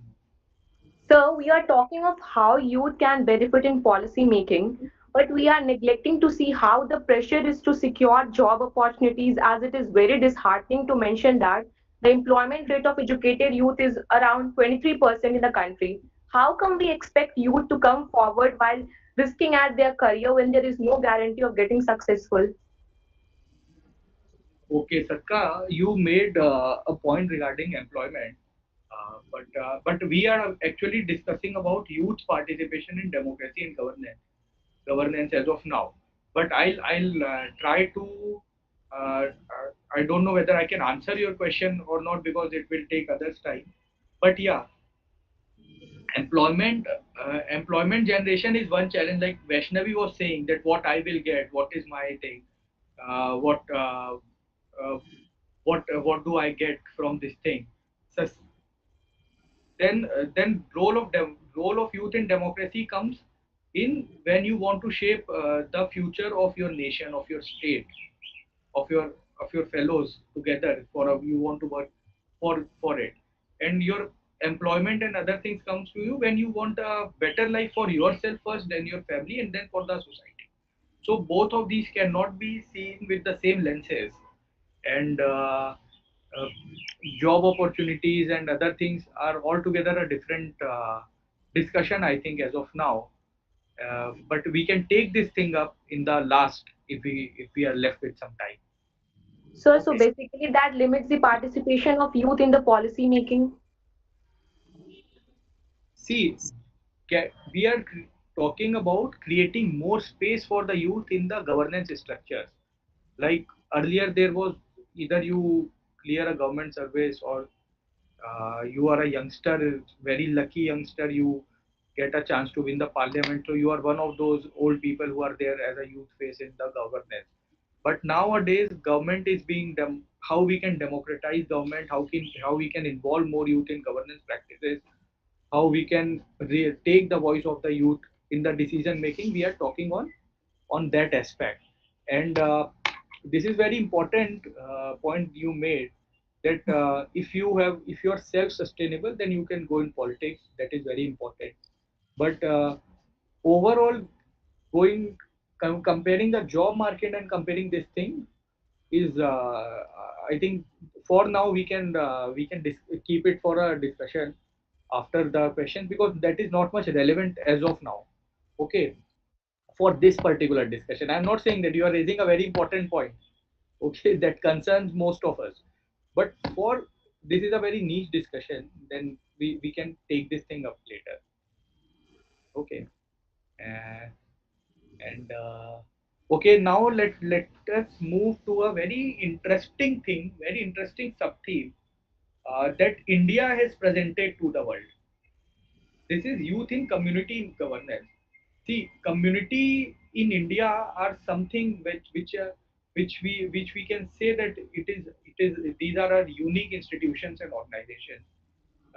So we are talking of how youth can benefit in policy making, but we are neglecting to see how the pressure is to secure job opportunities, as it is very disheartening to mention that the employment rate of educated youth is around 23% in the country. How come we expect youth to come forward while risking at their career when there is no guarantee of getting successful? Okay, Satka, you made a point regarding employment, but we are actually discussing about youth participation in democracy and governance as of now. But I'll try to. I don't know whether I can answer your question or not because it will take others time. But yeah, employment generation is one challenge. Like Vaishnavi was saying that what I will get, what is my thing, uh, what uh, uh, what do I get from this thing. So then role of youth in democracy comes in when you want to shape the future of your nation, of your state, of your fellows together you want to work for it, and your employment and other things comes to you when you want a better life for yourself first, then your family, and then for the society. So both of these cannot be seen with the same lenses, and uh, job opportunities and other things are altogether a different discussion, I think, as of now. But we can take this thing up in the last, if we are left with some time. So Okay. basically that limits the participation of youth in the policy making. See, we are talking about creating more space for the youth in the governance structures. Like earlier, there was either you clear a government service, or you are a youngster, very lucky youngster, you get a chance to win the parliament. So you are one of those old people who are there as a youth face in the governance. But nowadays, government is being how we can democratize government, how we can involve more youth in governance practices, how we can take the voice of the youth in the decision making. We are talking on that aspect, and this is very important point you made, that if you are self sustainable, then you can go in politics. That is very important. But overall, going comparing the job market and comparing this thing is, I think, for now we can keep it for a discussion after the question, because that is not much relevant as of now. Okay, for this particular discussion, I'm not saying that you are raising a very important point, okay, that concerns most of us. But for this is a very niche discussion. Then we can take this thing up later. Okay. Uh, and okay, now let us move to a very interesting thing, very interesting sub theme that India has presented to the world. This is youth in community governance. See, community in India are something which we can say that it is these are our unique institutions and organizations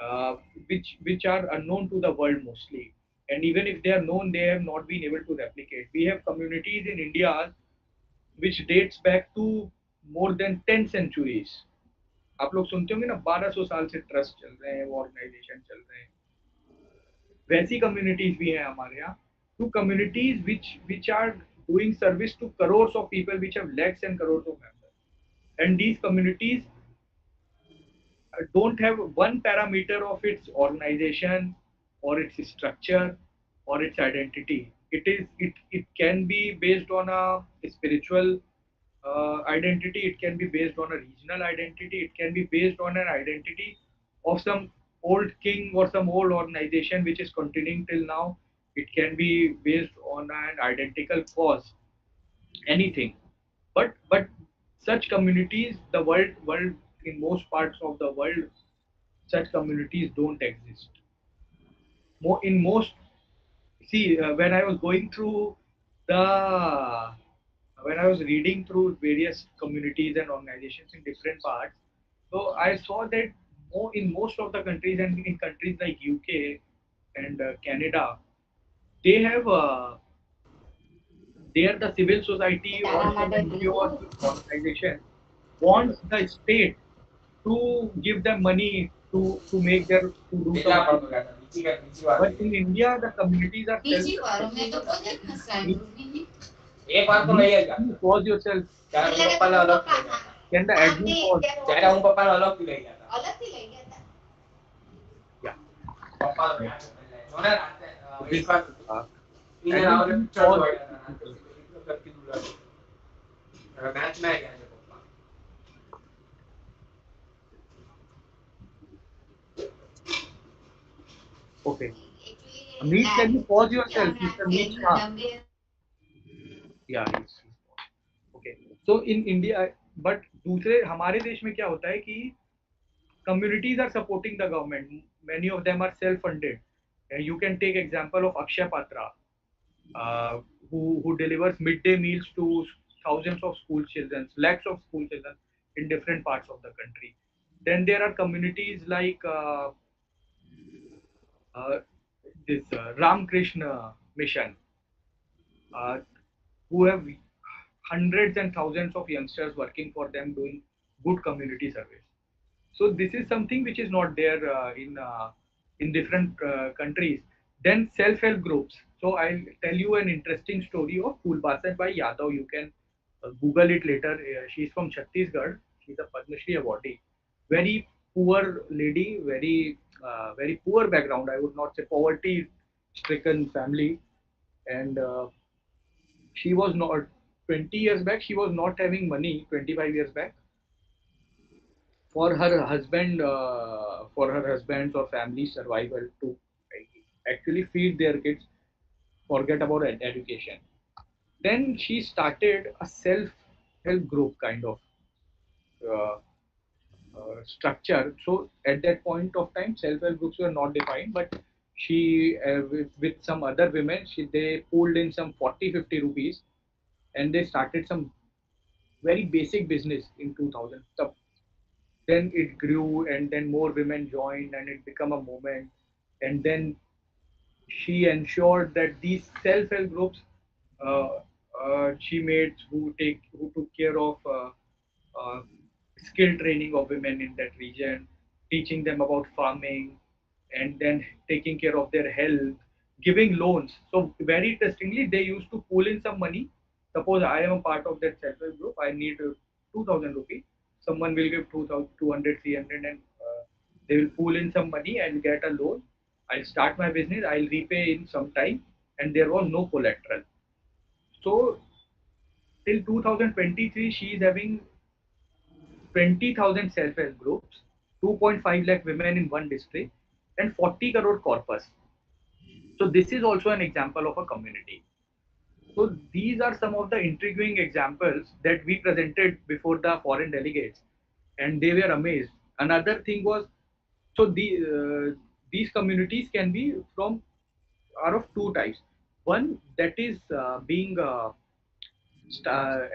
uh, which are unknown to the world mostly. And even if they are known, they have not been able to replicate. We have communities in India which dates back to more than 10 centuries. आप लोग सुनते होंगे ना 1200 साल से trust चल रहे हैं, वो ऑर्गेनाइजेशन चल रहे हैं. वैसी कम्युनिटीज भी हैं हमारे यहाँ. Two communities which are doing service to crores of people, which have lakhs and crores of members. And these communities don't have one parameter of its organization or its structure or its identity. It can be based on a spiritual identity. It can be based on a regional identity. It can be based on an identity of some old king or some old organization which is continuing till now. It can be based on an identical cause. Anything. But such communities, the world in most parts of the world, such communities don't exist. In most, see, when I was reading through various communities and organizations in different parts, so I saw that in most of the countries, and in countries like UK and Canada, they have there the civil society or some NGO or organization wants the state to give them money to make their to do some activity. But in India, the communities are self-sustaining. Can you pause yourself? Can the admin pause? Yeah. This, admin, can you pause? Okay. Meet, can you pause yourself, Mr. Meet Shah? Yeah, okay. So in India, but दूसरे हमारे देश में क्या होता है कि communities are supporting the government. Many of them are self-funded. You can take example of Akshay Patra, who delivers midday meals to thousands of school children, lakhs of school children in different parts of the country. Then there are communities like uh, this Ram Krishna Mission, uh, who have hundreds and thousands of youngsters working for them doing good community service. So this is something which is not there in different countries. Then self-help groups. So I'll tell you an interesting story of Pulbasan by Yadav. You can Google it later. She's from Chhattisgarh. She's a Padma Shri awardee. Very poor lady, very poor background. I would not say poverty-stricken family, and she was not 20 years back. She was not having money 25 years back for her husband's or family's survival to actually feed their kids, forget about education. Then she started a self-help group kind of uh, structure. So at that point of time, self-help groups were not defined, but she with some other women, they pulled in some 40-50 rupees, and they started some very basic business in 2000. Then it grew, and then more women joined, and it became a movement. And then she ensured that these self-help groups, uh, she made who took care of uh, skill training of women in that region, teaching them about farming, and then taking care of their health, giving loans. So very interestingly, they used to pull in some money. Suppose I am a part of that self-help group, I need 2,000 rupees. Someone will give 2,000, 200, 300, and they will pull in some money and get a loan. I'll start my business, I'll repay in some time, and there was no collateral. So till 2023, she is having 20,000 self-help groups, 2.5 lakh women in one district, and 40 crore corpus. So this is also an example of a community. So these are some of the intriguing examples that we presented before the foreign delegates, and they were amazed. Another thing was, so these communities can be from are of two types. One that is being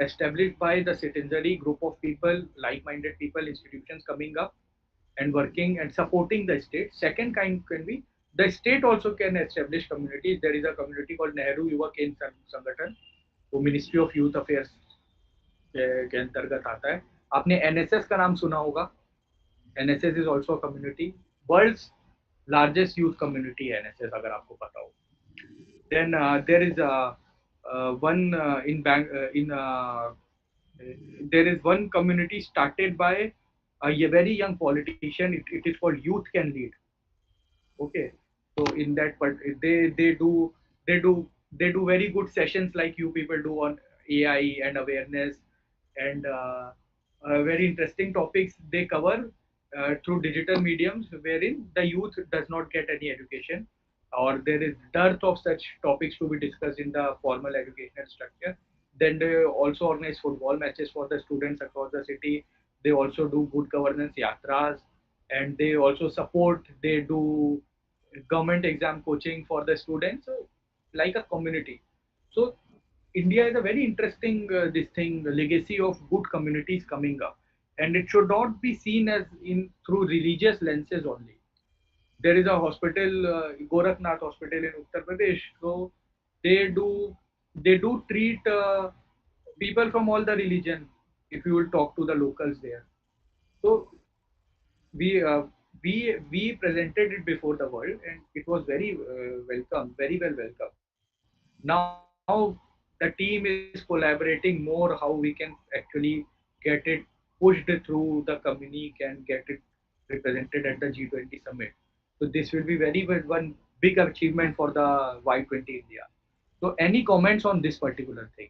established by the citizenry group of people, like-minded people, institutions coming up and working and supporting the state. Second kind can be the state also can establish communities. There is a community called Nehru Yuva Kendra Sangathan, वो ministry of youth affairs के अंतर्गत आता है. आपने NSS का नाम सुना होगा. NSS is also community. World's largest youth community है एनएसएस, अगर आपको पता हो. Then there is one in bank in there is one community started by a very young politician. It is called Youth Can Lead. Okay, so in that, but they do they do very good sessions like you people do on AI and awareness, and very interesting topics they cover through digital mediums, wherein the youth does not get any education, or there is dearth of such topics to be discussed in the formal educational structure. Then they also organize football matches for the students across the city. They also do good governance yatras, and they also support. They do government exam coaching for the students, like a community. So India is a very interesting this thing legacy of good communities coming up, and it should not be seen as in through religious lenses only. There is a hospital, Gorakhnath Hospital in Uttar Pradesh. So they do treat people from all the religion. If you will talk to the locals there, so we uh, we presented it before the world, and it was very welcome, very well welcome. Now the team is collaborating more how we can actually get it pushed through the communique and get it represented at the G20 summit. So this will be very one big achievement for the Y20 India. So any comments on this particular thing?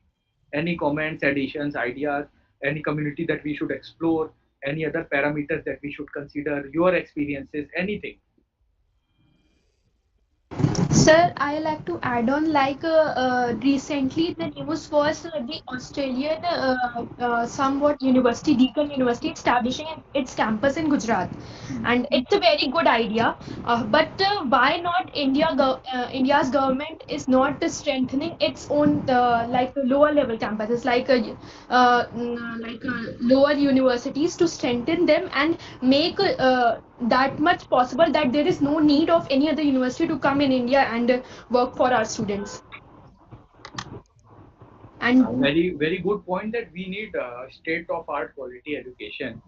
Any comments, additions, ideas, any community that we should explore, any other parameters that we should consider, your experiences, anything? Sir, I like to add on recently the news was the Australian somewhat university, Deakin University, establishing its campus in Gujarat, and it's a very good idea. But why not India's government is not strengthening its own lower level campuses lower universities to strengthen them and make that much possible that there is no need of any other university to come in India and work for our students. And Very good point that we need state of art quality education,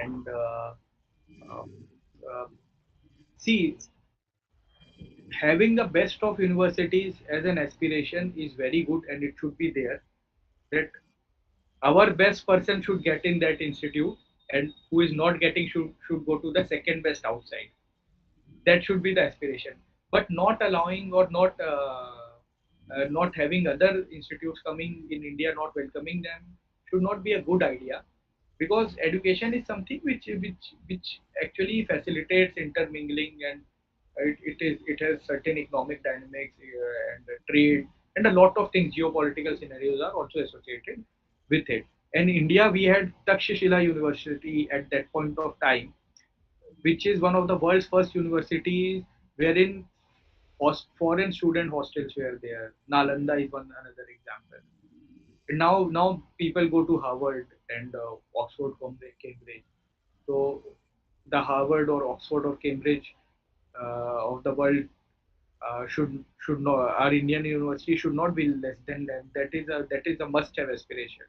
and uh, uh, see, having the best of universities as an aspiration is very good, and it should be there that our best person should get in that institute, and who is not getting should go to the second best outside. That should be the aspiration, but not allowing or not having other institutes coming in India, not welcoming them, should not be a good idea, because education is something which actually facilitates intermingling, and it has certain economic dynamics and trade and a lot of things. Geopolitical scenarios are also associated with it. And India, we had Takshashila University at that point of time, which is one of the world's first universities wherein foreign student hostels were there. Nalanda is one another example. And now people go to Harvard and Oxford, Cambridge. So the Harvard or Oxford or Cambridge of the world should not, our Indian university should not be less than them. That is a must-have aspiration,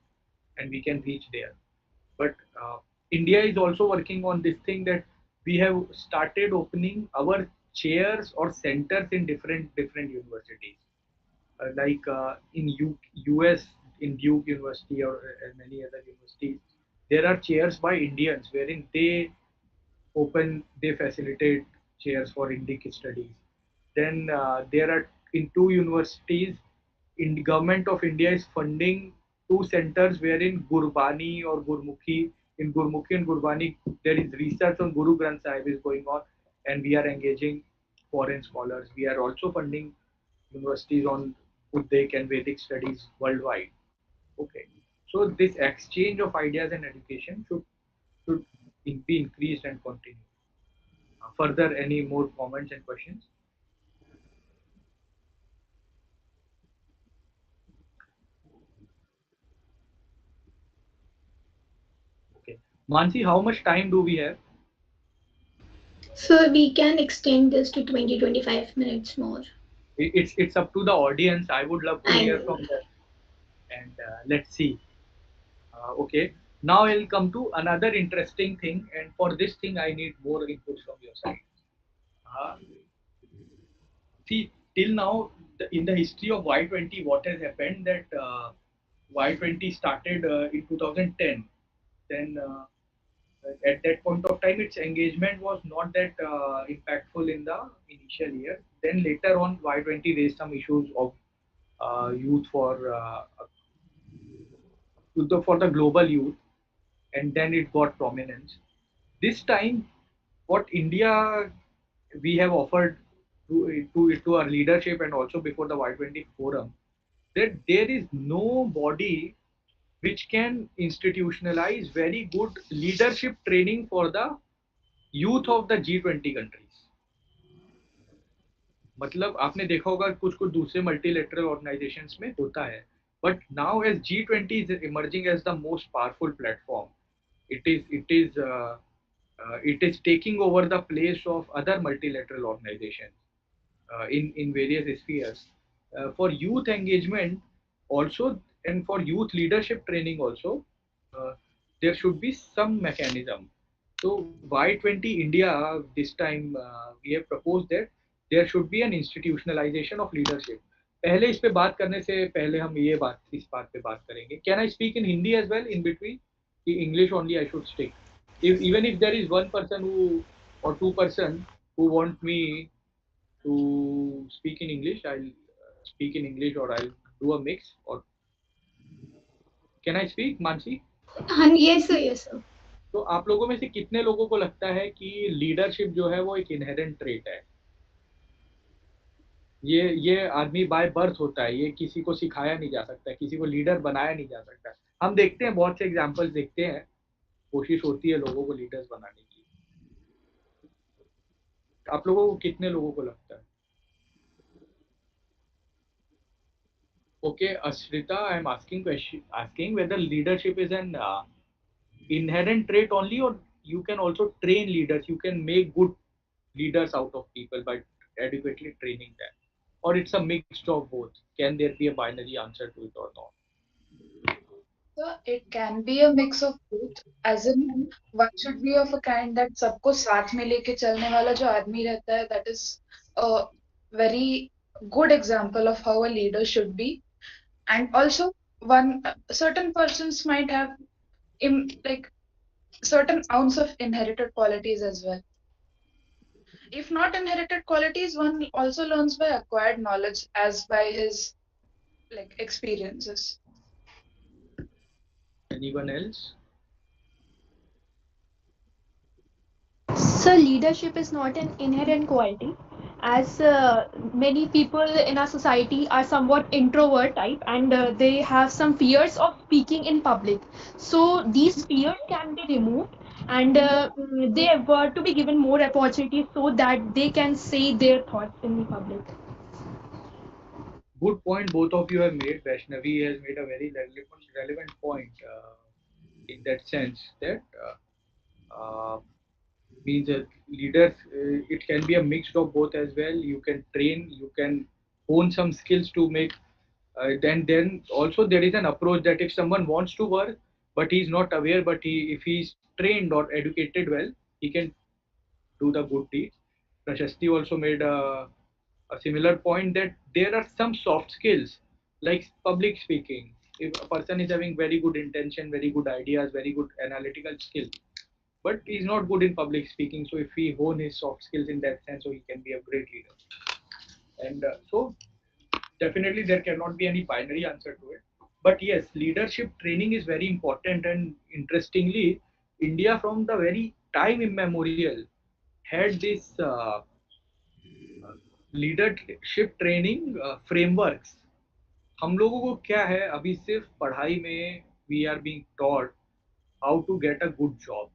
and we can reach there. But India is also working on this thing that we have started opening our chairs or centers in different universities, in US, in Duke University, or many other universities. There are chairs by Indians wherein they facilitate chairs for Indic studies. Then there are in two universities, in the government of India is funding two centers wherein Gurbani or Gurmukhi in Gurmukhi and Gurbani, there is research on Guru Granth Sahib is going on, and we are engaging foreign scholars. We are also funding universities on Buddhic and Vedic studies worldwide. Okay, so this exchange of ideas and education should be increased and continue. Further, any more comments and questions? Okay, Mansi, how much time do we have? So we can extend this to 20-25 minutes more. It's up to the audience. I would love to I hear know. from them, and let's see. Okay, now I'll come to another interesting thing, and for this thing, I need more inputs from your side. Uh, See, till now, in the history of Y20, what has happened that Y20 started in 2010. Then at that point of time, its engagement was not that impactful in the initial year. Then later on, Y20 raised some issues of youth for the global youth, and then it got prominence. This time, what India we have offered to our leadership and also before the Y20 forum, that there is no body which can institutionalize very good leadership training for the youth of the G20 countries. मतलब आपने देखा होगा कुछ कुछ दूसरे multilateral organisations में होता है, but now as G20 is emerging as the most powerful platform, it is taking over the place of other multilateral organizations in various spheres. For youth engagement also, and for youth leadership training also, uh, there should be some mechanism. So Y20 India this time we have proposed that there should be an institutionalization of leadership. पहले इस पे बात करने से पहले हम ये बात इस बात पे बात करेंगे. Can I speak in Hindi as well in between? English only I should stick. Even if there is one person who or two person who want me to speak in English, I'll speak in English or I'll do a mix. Or can I speak, Mansi? Yes, sir. Yes, sir. तो आप लोगों में से कितने लोगों को लगता है कि लीडरशिप जो है वो एक इनहेरेंट ट्रेट है? ये आदमी बाय बर्थ होता है, ये किसी को सिखाया नहीं जा सकता, किसी को लीडर बनाया नहीं जा सकता. हम देखते हैं बहुत से एग्जाम्पल्स देखते हैं, कोशिश होती है लोगों को लीडर्स बनाने की. आप लोगों को कितने लोगों को लगता है? Okay, Ashrita, I'm asking whether leadership is an inherent trait only, or you can also train leaders. You can make good leaders out of people by adequately training them, or it's a mix of both. Can there be a binary answer to it or not? So it can be a mix of both, as in one should be of a kind that सबको साथ में लेके चलने वाला जो आदमी रहता है, that is a very good example of how a leader should be. And also one certain persons might have like certain ounce of inherited qualities as well. If not inherited qualities, one also learns by acquired knowledge as by his like experiences. Anyone else? So, leadership is not an inherent quality, as many people in our society are somewhat introvert type and they have some fears of speaking in public. So, these fears can be removed and they were to be given more opportunities so that they can say their thoughts in the public. Good point both of you have made. Vaishnavi has made a very relevant point in that sense that means that leaders, it can be a mix of both as well. You can train, you can hone some skills to make. Then also there is an approach that if someone wants to work but he's not aware, but if he's trained or educated well, he can do the good deeds. Prashasti also made a similar point that there are some soft skills like public speaking. If a person is having very good intention, very good ideas, very good analytical skill, but he's not good in public speaking, so if he hone his soft skills in that sense, so he can be a great leader. And so definitely there cannot be any binary answer to it. But yes, leadership training is very important, and interestingly, India from the very time immemorial had this leadership training frameworks. हम लोगों को क्या है अभी सिर्फ पढ़ाई में we are being taught how to get a good job,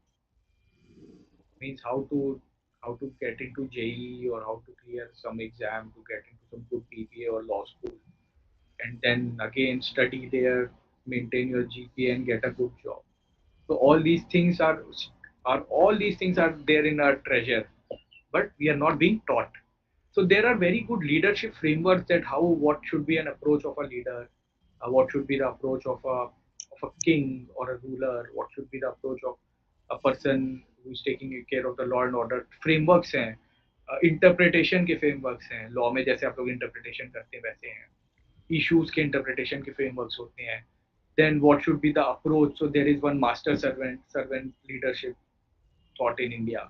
means how to get into JEE or how to clear some exam to get into some good BBA or law school, and then again study there, maintain your GPA and get a good job. So all these things are there in our treasure, but we are not being taught. So there are very good leadership frameworks that how what should be an approach of a leader, what should be the approach of a king or a ruler, what should be the approach of a person who is taking care of the law and order. Frameworks हैं, interpretation के frameworks हैं, law में जैसे आप लोग interpretation करते हैं वैसे हैं, इश्यूज के इंटरप्रिटेशन के फ्रेमवर्क्स होते हैं. Then what should be the approach? So there is one master servant leadership thought in India.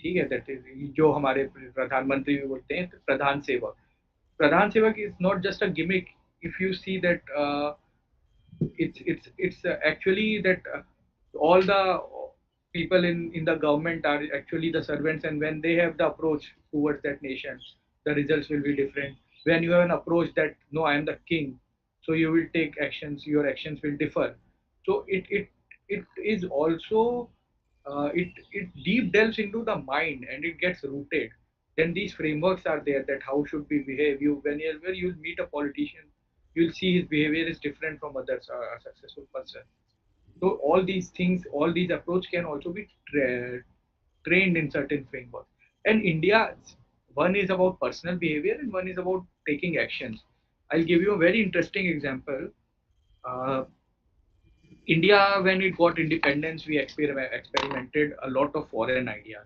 ठीक है, दैट इज जो हमारे प्रधानमंत्री भी बोलते हैं प्रधान सेवक. प्रधान सेवक is not just a gimmick. If you see that it's actually that all the people in the government are actually the servants, and when they have the approach towards that nation, the results will be different. When you have an approach that no, I am the king, so you will take actions, your actions will differ. So it is also it deep delves into the mind and it gets rooted. Then these frameworks are there that how should we behave. You whenever you meet a politician, you'll see his behavior is different from others, a successful person. So all these things, all these approach can also be trained in certain frameworks. And India, one is about personal behavior and one is about taking actions. I'll give you a very interesting example. uh, India, when it got independence, we experimented a lot of foreign ideas,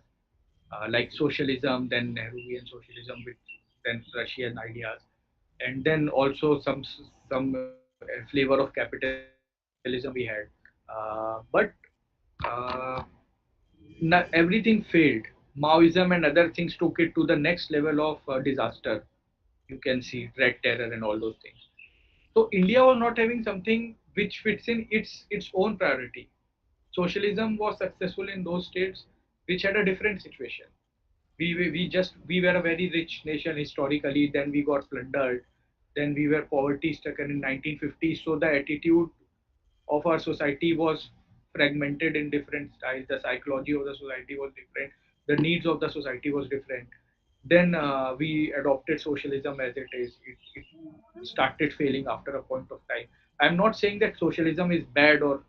like socialism, then Nehruvian socialism, with then Russian ideas, and then also some flavor of capitalism we had. But uh, everything failed. Maoism and other things took it to the next level of disaster. You can see red terror and all those things. So India was not having something which fits in its own priority. Socialism was successful in those states which had a different situation. We were a very rich nation historically. Then we got plundered. Then we were poverty stricken in 1950s. So the attitude of our society was fragmented in different styles. The psychology of the society was different. The needs of the society was different. Then we adopted socialism as it is. It started failing after a point of time. I'm not saying that socialism is bad or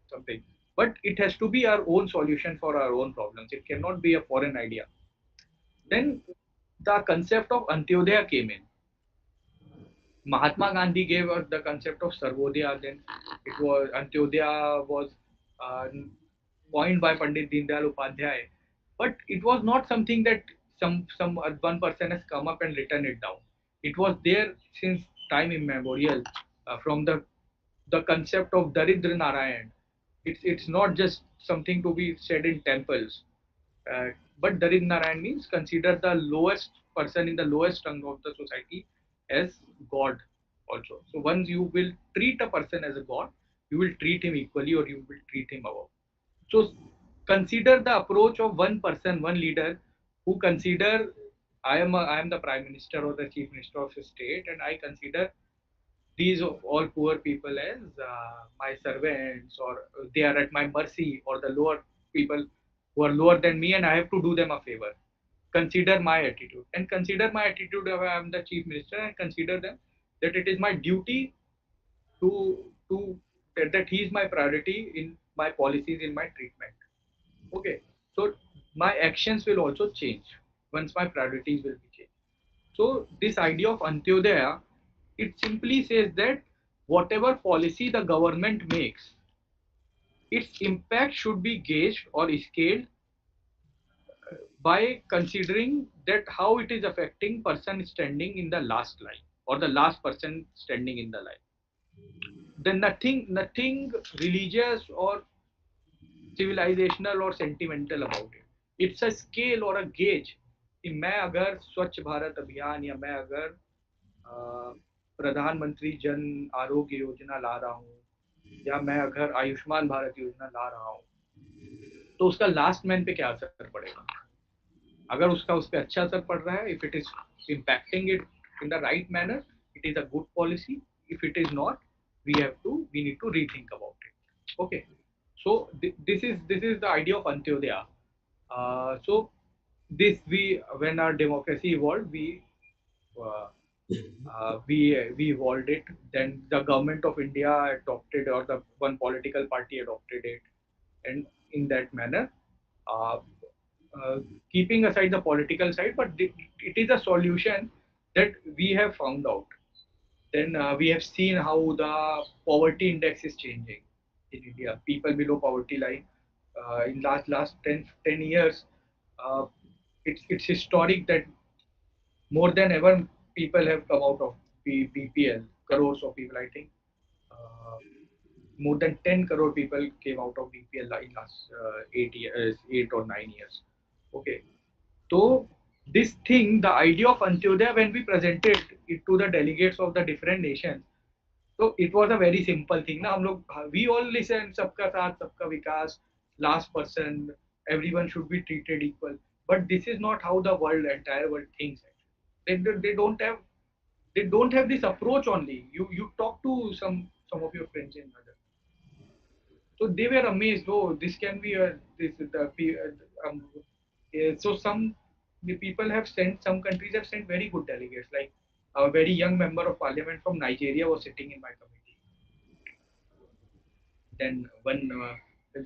something, but it has to be our own solution for our own problems. It cannot be a foreign idea. Then the concept of Antyodaya came in. Mahatma Gandhi gave us the concept of Sarvodaya. Then it was Antyodaya was uh, coined by Pandit Deendayal Upadhyay, but it was not something that some one person has come up and written it down. It was there since time immemorial, from the concept of Daridra Narayan. It's not just something to be said in temples. Uh, but Darid Narayan means consider the lowest person in the lowest rung of the society as God also. So once you will treat a person as a God, you will treat him equally or you will treat him above. So consider the approach of one person, one leader who consider I am the prime minister or the chief minister of a state, and I consider these all poor people as my servants, or they are at my mercy, or the lower people who are lower than me and I have to do them a favor. Consider my attitude, and consider my attitude if I am the chief minister, and consider them that it is my duty to that he is my priority in my policies, in my treatment. Okay, so my actions will also change once my priorities will be changed. So this idea of Antyodaya, it simply says that whatever policy the government makes, its impact should be gauged or scaled by considering that how it is affecting person standing in the last line or the last person standing in the line. Then nothing religious or civilizational or sentimental about it. It's a scale or a gauge कि मैं अगर स्वच्छ भारत अभियान या मैं अगर प्रधानमंत्री जन आरोग्य योजना ला रहा हूँ या मैं अगर आयुष्मान भारत योजना ला रहा हूँ, तो उसका लास्ट मैन पे क्या असर पड़ेगा? अगर उसका उस पर अच्छा असर पड़ रहा है, if it is impacting it in the right manner, it is a good policy. If it is not, we need to rethink about it. Okay, so this is the idea of Antyodaya. So this we when our democracy evolved, uh, we evolved it. Then the government of India adopted, or the one political party adopted it, and in that manner, uh, uh, keeping aside the political side, but it is a solution that we have found out. Then we have seen how the poverty index is changing in India. People below poverty line in last 10 years, uh, it's historic that more than ever people have come out of BPL. Crores of people, I think. Uh, More than 10 crore people came out of BPL in last 8 years, 8 or 9 years. Okay, so this thing, the idea of Antyodaya, when we presented it to the delegates of the different nations, so it was a very simple thing. ना हम लोग we all listen सबका साथ सबका विकास, last person, everyone should be treated equal. But this is not how the entire world thinks. They don't have this approach only. You talk to some of your friends in other, so they were amazed. Oh, this can be a this the so the people have sent, some countries have sent very good delegates. Like a very young member of parliament from Nigeria was sitting in my committee. Then one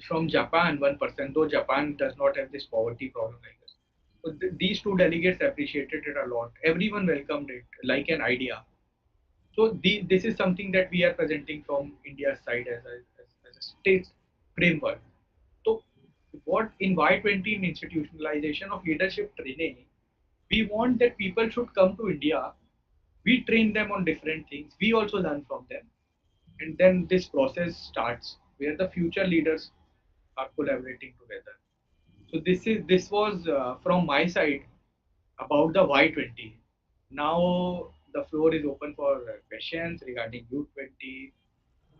from Japan, one person, though Japan does not have this poverty problem like us. So these two delegates appreciated it a lot. Everyone welcomed it like an idea. So this is something that we are presenting from India's side as a state framework. So what in Y20, in institutionalization of leadership training, we want that people should come to India. We train them on different things. We also learn from them, and then this process starts where the future leaders are collaborating together. So this was from my side about the Y20. Now the floor is open for questions regarding U20,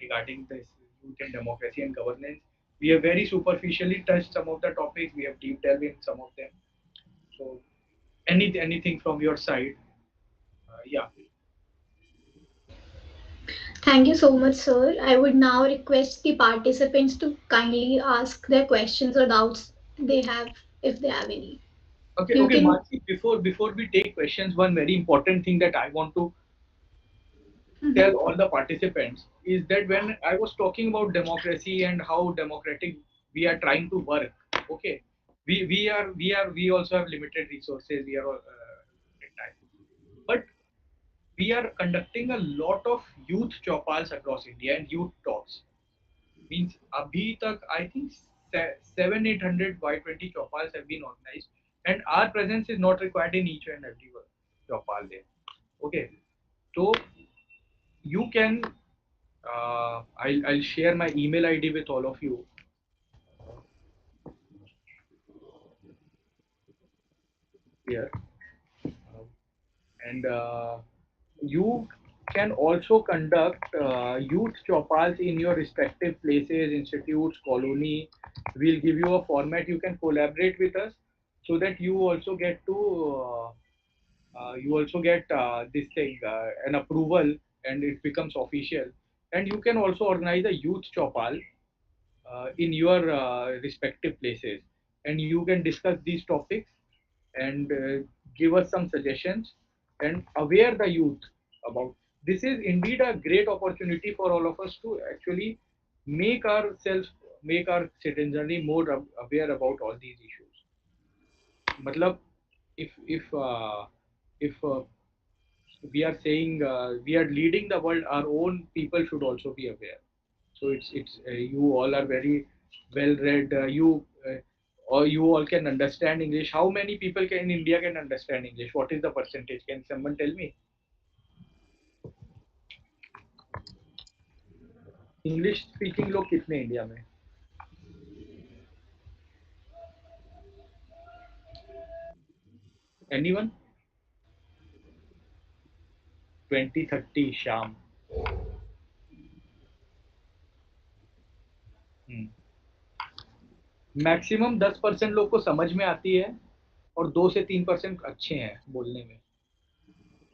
regarding this youth and democracy and governance. We have very superficially touched some of the topics. We have deep delved in some of them. So anything from your side? Yeah. Thank you so much, sir. I would now request the participants to kindly ask their questions or doubts they have, if they have any. Okay. You Okay, can. Mansi. Before we take questions, one very important thing that I want to tell Mhm. all the participants is that when I was talking about democracy and how democratic we are trying to work, okay, we also have limited resources. We are limited time, but we are conducting a lot of youth chopals across India and youth talks. Means abhi tak I think 700-800 Y20 chopals have been organized, and our presence is not required in each and every chopal there. Okay, so you can I'll share my email ID with all of you here, and you can also conduct youth chopals in your respective places, institutes, colony. We'll give you a format. You can collaborate with us so that you also get this thing an approval, and it becomes official. And you can also organize a youth chopal in your respective places, and you can discuss these topics and give us some suggestions and aware the youth about this. Is indeed a great opportunity for all of us to actually make ourselves, make our citizenry more aware about all these issues. Matlab, if we are saying we are leading the world, our own people should also be aware. So it's you all are very well read. You or you all can understand English. How many people can in India can understand English? What is the percentage? Can someone tell me? English speaking लोग कितने India में? Anyone? 20-30 Sham. Hmm. Maximum 10% लोग को समझ में आती है और 2 से 3% अच्छे हैं बोलने में.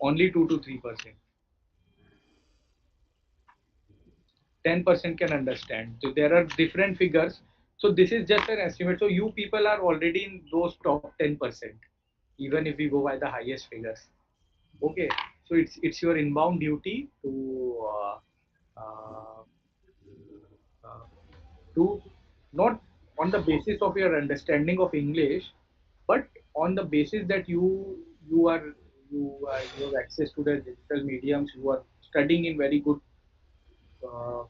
Only 2 to 3%. 10% can understand. So there are different figures. So this is just an estimate. So you people are already in those top 10%, even if we go by the highest figures. Okay. So it's your inbound duty uh, uh, to not on the basis of your understanding of English, but on the basis that you are you have access to the digital mediums. You are studying in very good uh,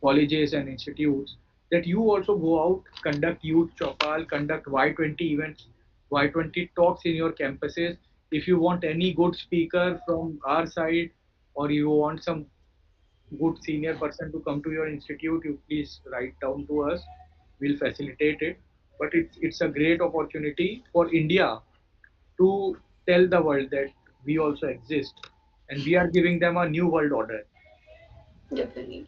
colleges and institutes, that you also go out, conduct youth chopal, conduct Y20 events, Y20 talks in your campuses. If you want any good speaker from our side, or you want some good senior person to come to your institute, you please write down to us. We'll facilitate it. But it's a great opportunity for India to tell the world that we also exist, and we are giving them a new world order. Definitely.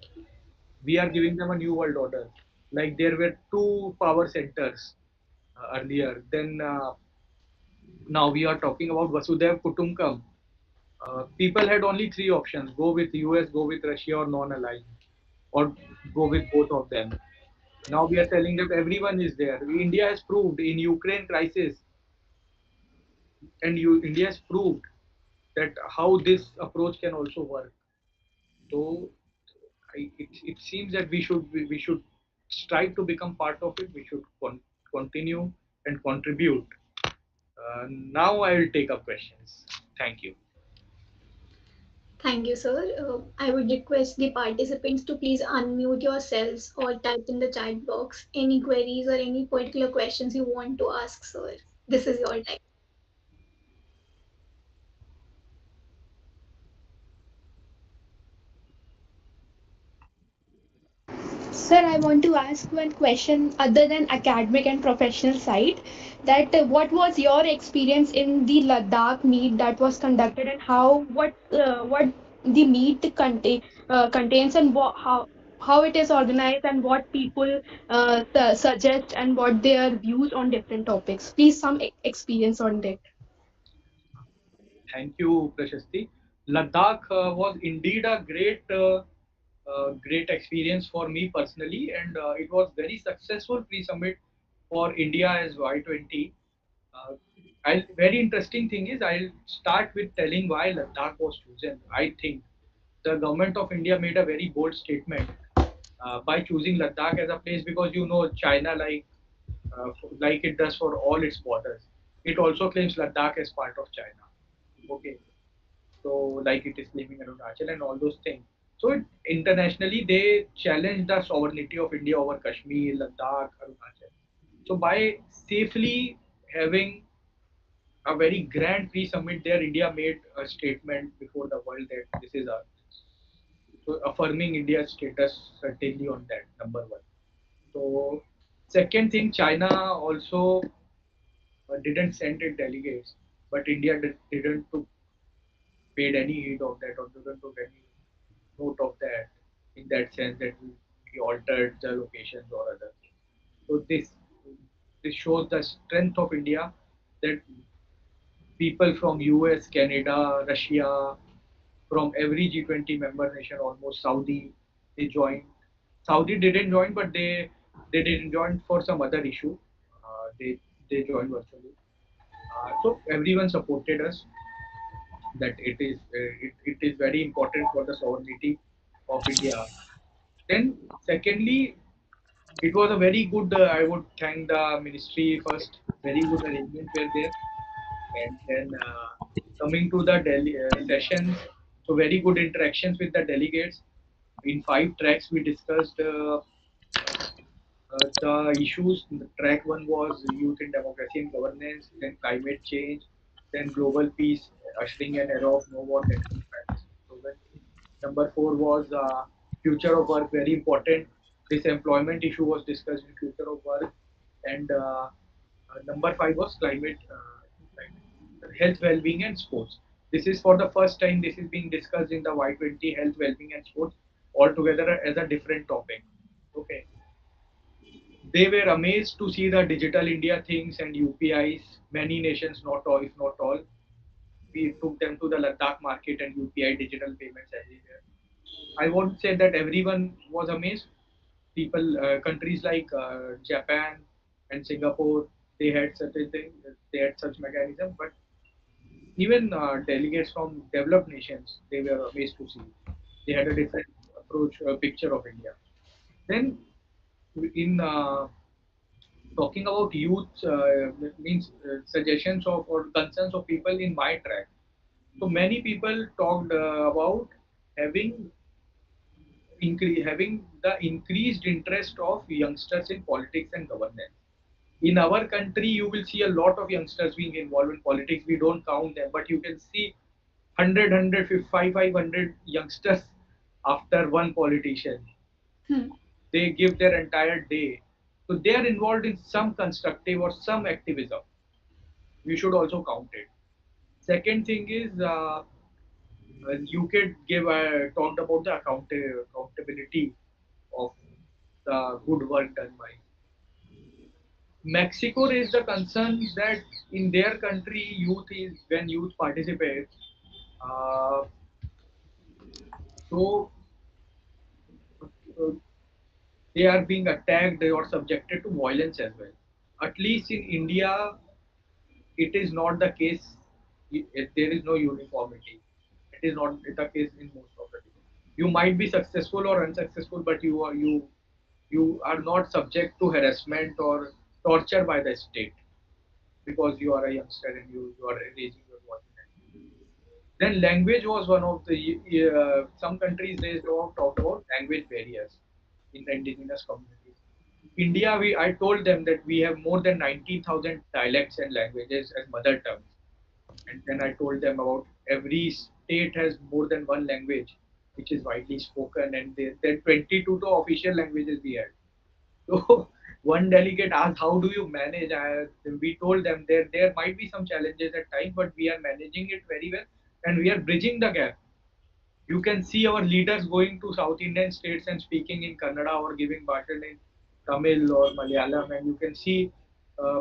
We are giving them a new world order. Like there were two power centers earlier. Then now we are talking about Vasudev Kutumbakam. People had only three options: go with US, go with Russia, or non-aligned, or go with both of them. Now we are telling that everyone is there. India has proved in Ukraine crisis, and India has proved that how this approach can also work. So it seems that we should strive to become part of it. We should continue and contribute. Now I will take up questions. Thank you. Thank you, sir. I would request the participants to please unmute yourselves or type in the chat box any queries or any particular questions you want to ask, sir. This is your time. Sir, I want to ask one question other than academic and professional side. That what was your experience in the Ladakh meet that was conducted, and what the meet contains, and how it is organized, and what people suggest, and what their views on different topics. Please, some experience on that. Thank you, Prashasti. Ladakh was indeed a great experience for me personally, and it was very successful pre-summit for India as Y20. Uh, very interesting thing is I'll start with telling why Ladakh was chosen. I think the government of India made a very bold statement by choosing Ladakh as a place, because China like it does for all its borders. It also claims Ladakh as part of China. Okay, so like it is claiming Arunachal and all those things. So internationally they challenge the sovereignty of India over Kashmir, Ladakh, Arunachal. So by safely having a very grand pre-summit there, India made a statement before the world that this is our, so affirming India's status certainly on that number one. So second thing, China also didn't send its delegates, but India didn't took paid any heed of that, or didn't took any note of that, in that sense that we altered the locations or other things. So this shows the strength of India, that people from US, Canada, Russia, from every G20 member nation, almost Saudi, they joined. Saudi didn't join, but they didn't join for some other issue. They joined virtually. So everyone supported us. That it is very important for the sovereignty of India. Then secondly, it was a very good. I would thank the ministry first. Very good arrangements were there, and then coming to the Delhi sessions, so very good interactions with the delegates. In 5 tracks, we discussed the issues. Track one was youth in democracy and governance, then climate change, then global peace, ushering an era of no war, technical practice improvement. Number four was future of work, very important. This employment issue was discussed in future of work, and number five was health, well-being, and sports. This is for the first time. This is being discussed in the Y20 health, well-being, and sports all together as a different topic. Okay, they were amazed to see the digital India things and UPIs. Many nations, not all, if not all, we took them to the Ladakh market and UPI digital payments everywhere. I won't say that everyone was amazed. People, countries like Japan and Singapore, they had such a thing, they had such mechanism. But even delegates from developed nations, they were amazed to see. They had a different approach, picture of India. Then, in talking about youth, means suggestions of or concerns of people in my track. So many people talked about having having the increased interest of youngsters in politics and governance. In our country, you will see a lot of youngsters being involved in politics. We don't count them, but you can see 500 youngsters after one politician. Hmm. They give their entire day. So they are involved in some constructive or some activism. We should also count it. Second thing is UK gave talked about the accountability of the good work done by. Mexico raised the concern that in their country, youth is when youth participates, uh, so uh, they are being attacked or subjected to violence as well. At least in India, it is not the case. There is no uniformity. It is not the case in most of the people. You might be successful or unsuccessful, but you are not subject to harassment or torture by the state because you are a youngster and you are raising your voice. Then language was one of the some countries they talked about language barriers in the indigenous communities. India, I told them that we have more than 19,000 dialects and languages as mother tongues, and then I told them about every state has more than one language which is widely spoken, and there are 22 to official languages we had. So one delegate asked, "How do you manage?" We told them there might be some challenges at times, but we are managing it very well, and we are bridging the gap. You can see our leaders going to South Indian states and speaking in Kannada or giving bhashan in Tamil or Malayalam, and you can see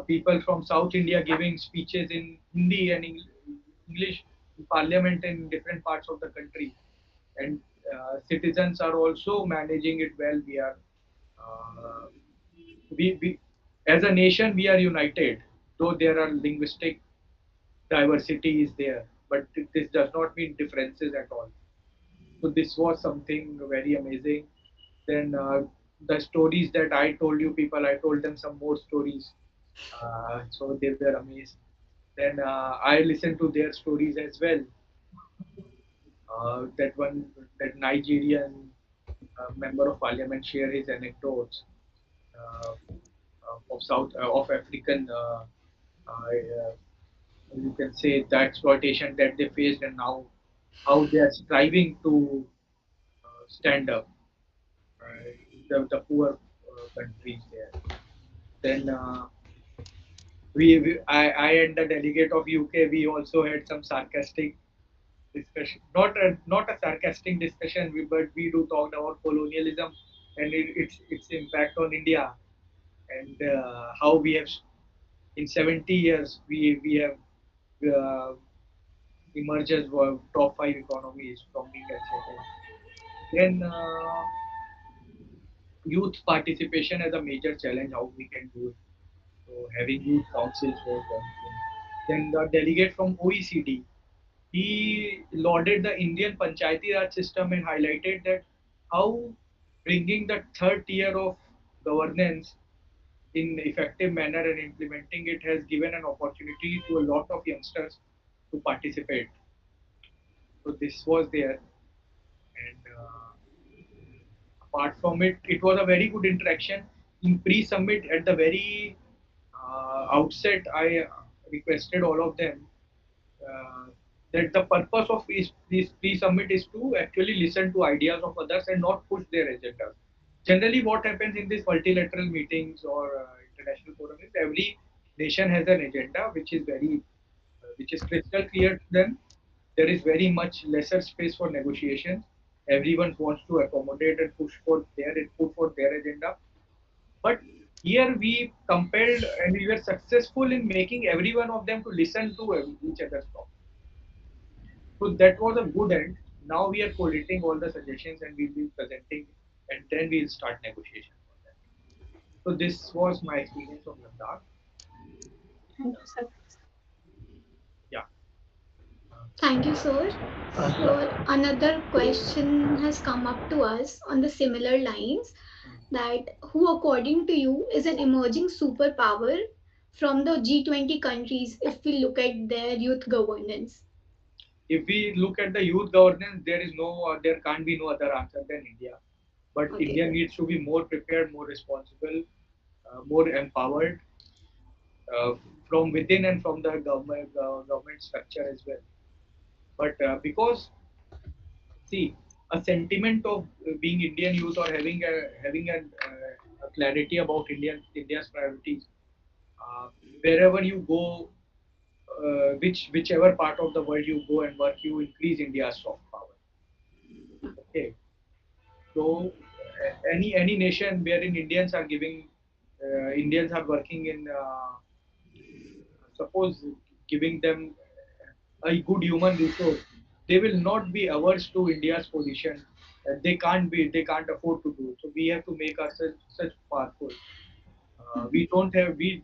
people from South India giving speeches in Hindi and English in parliament in different parts of the country. And citizens are also managing it well. Uh, we as a nation we are united, though there are linguistic diversity is there, but this does not mean differences at all. So this was something very amazing. Then the stories that I told you people, I told them some more stories. So they were amazed. Then I listened to their stories as well. That Nigerian member of parliament share his anecdotes uh, of of African. You can say the exploitation that they faced and now how they are striving to stand up the poor countries there. Then I and the delegate of UK, we also had some sarcastic discussion. Not a sarcastic discussion, but we do talk about colonialism and its impact on India and how we have in 70 years we have uh, emerged as top five economies from being at second. Then youth participation as a major challenge, how we can do it. So having youth councils was one thing. Then the delegate from OECD, he lauded the Indian Panchayati Raj system and highlighted that how bringing the third tier of governance in effective manner and implementing it has given an opportunity to a lot of youngsters to participate. So this was there, and apart from it, it was a very good interaction. In pre-summit, at the very outset, I requested all of them uh, that the purpose of this pre-summit is to actually listen to ideas of others and not push their agenda. Generally, what happens in these multilateral meetings or international forums is every nation has an agenda which is crystal clear to them. There is very much lesser space for negotiations. Everyone wants to accommodate and push for their input for their agenda. But Here we compelled and we were successful in making every one of them to listen to each other's talk. So that was a good end. Now we are collating all the suggestions and we'll be presenting, and then we'll start negotiation for that. So this was my experience of Ladakh. Thank you, sir. Yeah. Thank you, sir. So another question has come up to us on the similar lines, that who, according to you, is an emerging superpower from the G20 countries if we look at their youth governance? If we look at the youth governance, there can't be no other answer than India. But Okay. India needs to be more prepared, more responsible, more empowered uh, from within and from the government structure as well. But because see, a sentiment of being Indian youth or having a clarity about India's priorities, uh, wherever you go, whichever part of the world you go and work, you increase India's soft power. Okay, so any nation wherein Indians are working in, suppose giving them a good human resource, they will not be averse to India's position. They can't afford to do. So we have to make ourselves such powerful. We don't have we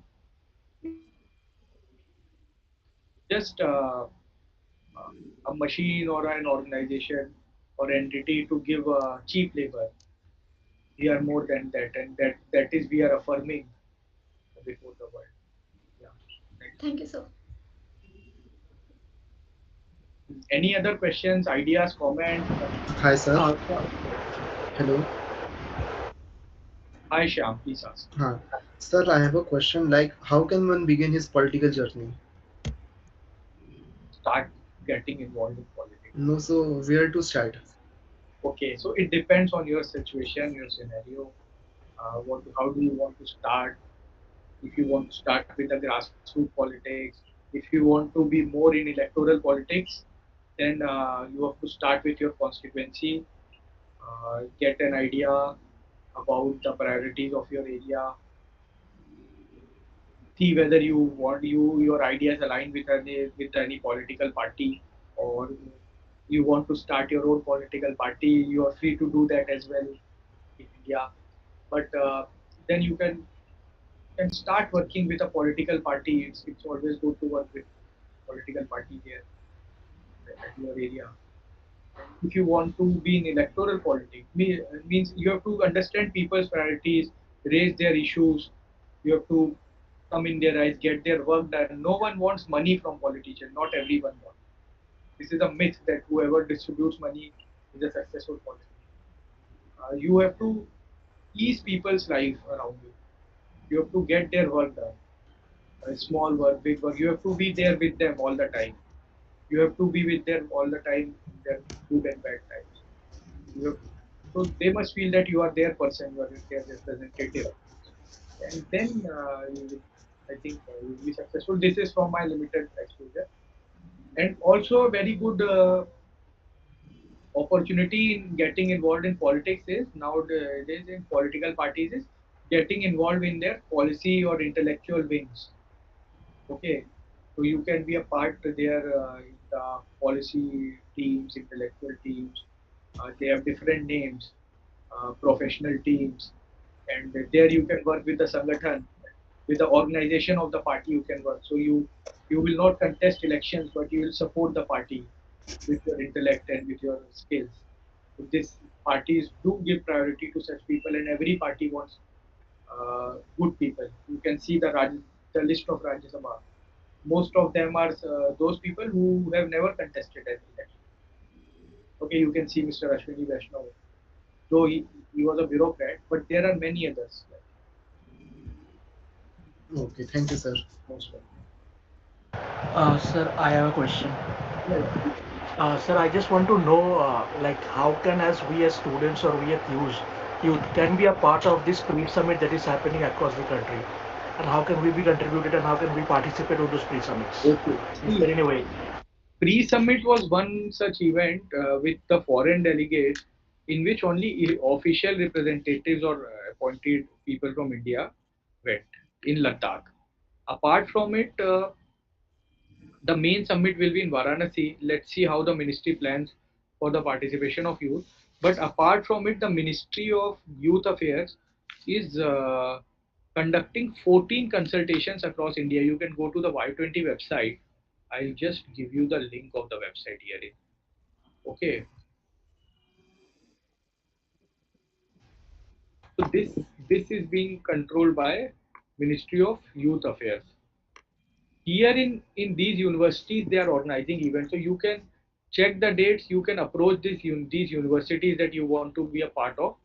just a machine or an organization or entity to give cheap labor. We are more than that, and that is we are affirming before the world. Yeah. Thanks. Thank you, sir. Any other questions, ideas, comments? Hi, sir. Yeah. Hello. Hi, Shyam. Please ask. Sir, I have a question like how can one begin his political journey? Start getting involved in politics. No, so where to start? Okay, so it depends on your situation, your scenario. How do you want to start? If you want to start with the grassroots politics, if you want to be more in electoral politics, then you have to start with your constituency, get an idea about the priorities of your area, see whether your ideas align with any political party, or you want to start your own political party. You are free to do that as well in India, but then you can start working with a political party. It's always good to work with political party there at your area. If you want to be in electoral politics, means you have to understand people's priorities, raise their issues. You have to come in their eyes, get their work done. No one wants money from politicians. Not everyone wants. This is a myth that whoever distributes money is a successful politician. You have to ease people's life around you. You have to get their work done. Small work, big work. You have to be there with them all the time. You have to be with them all the time in their good and bad times. You have, so they must feel that you are their person, you are their representative, and then I think you will be successful. This is from my limited exposure, and also a very good opportunity in getting involved in politics is nowadays in political parties is getting involved in their policy or intellectual wings. Okay, so you can be a part there in the policy teams, intellectual teams. They have different names, professional teams, and there you can work with the sangathan, with the organization of the party. You can work. So you will not contest elections, but you will support the party with your intellect and with your skills. So this parties do give priority to such people, and every party wants good people. You can see the list of Rajya Sabha. Most of them are those people who have never contested an election. Okay, you can see Mr. Ashwini Vaishnav, though he was a bureaucrat, but there are many others. Okay, thank you, sir. Most of them. Sir, I have a question. Yeah, yeah. Sir, I just want to know, like, how can we as students or we as youth can be a part of this pre-summit that is happening across the country, and how can we be contributed and how can we participate in those pre-summits? Okay. Is there any way? Pre-summit was one such event with the foreign delegates, in which only official representatives or appointed people from India went in Ladakh. Apart from it, the main summit will be in Varanasi. Let's see how the ministry plans for the participation of youth. But apart from it, the Ministry of Youth Affairs is conducting 14 consultations across India. You can go to the Y20 website. I'll just give you the link of the website here. Okay, so this is being controlled by Ministry of Youth Affairs. Here in these universities, they are organizing events, so you can check the dates. You can approach these universities that you want to be a part of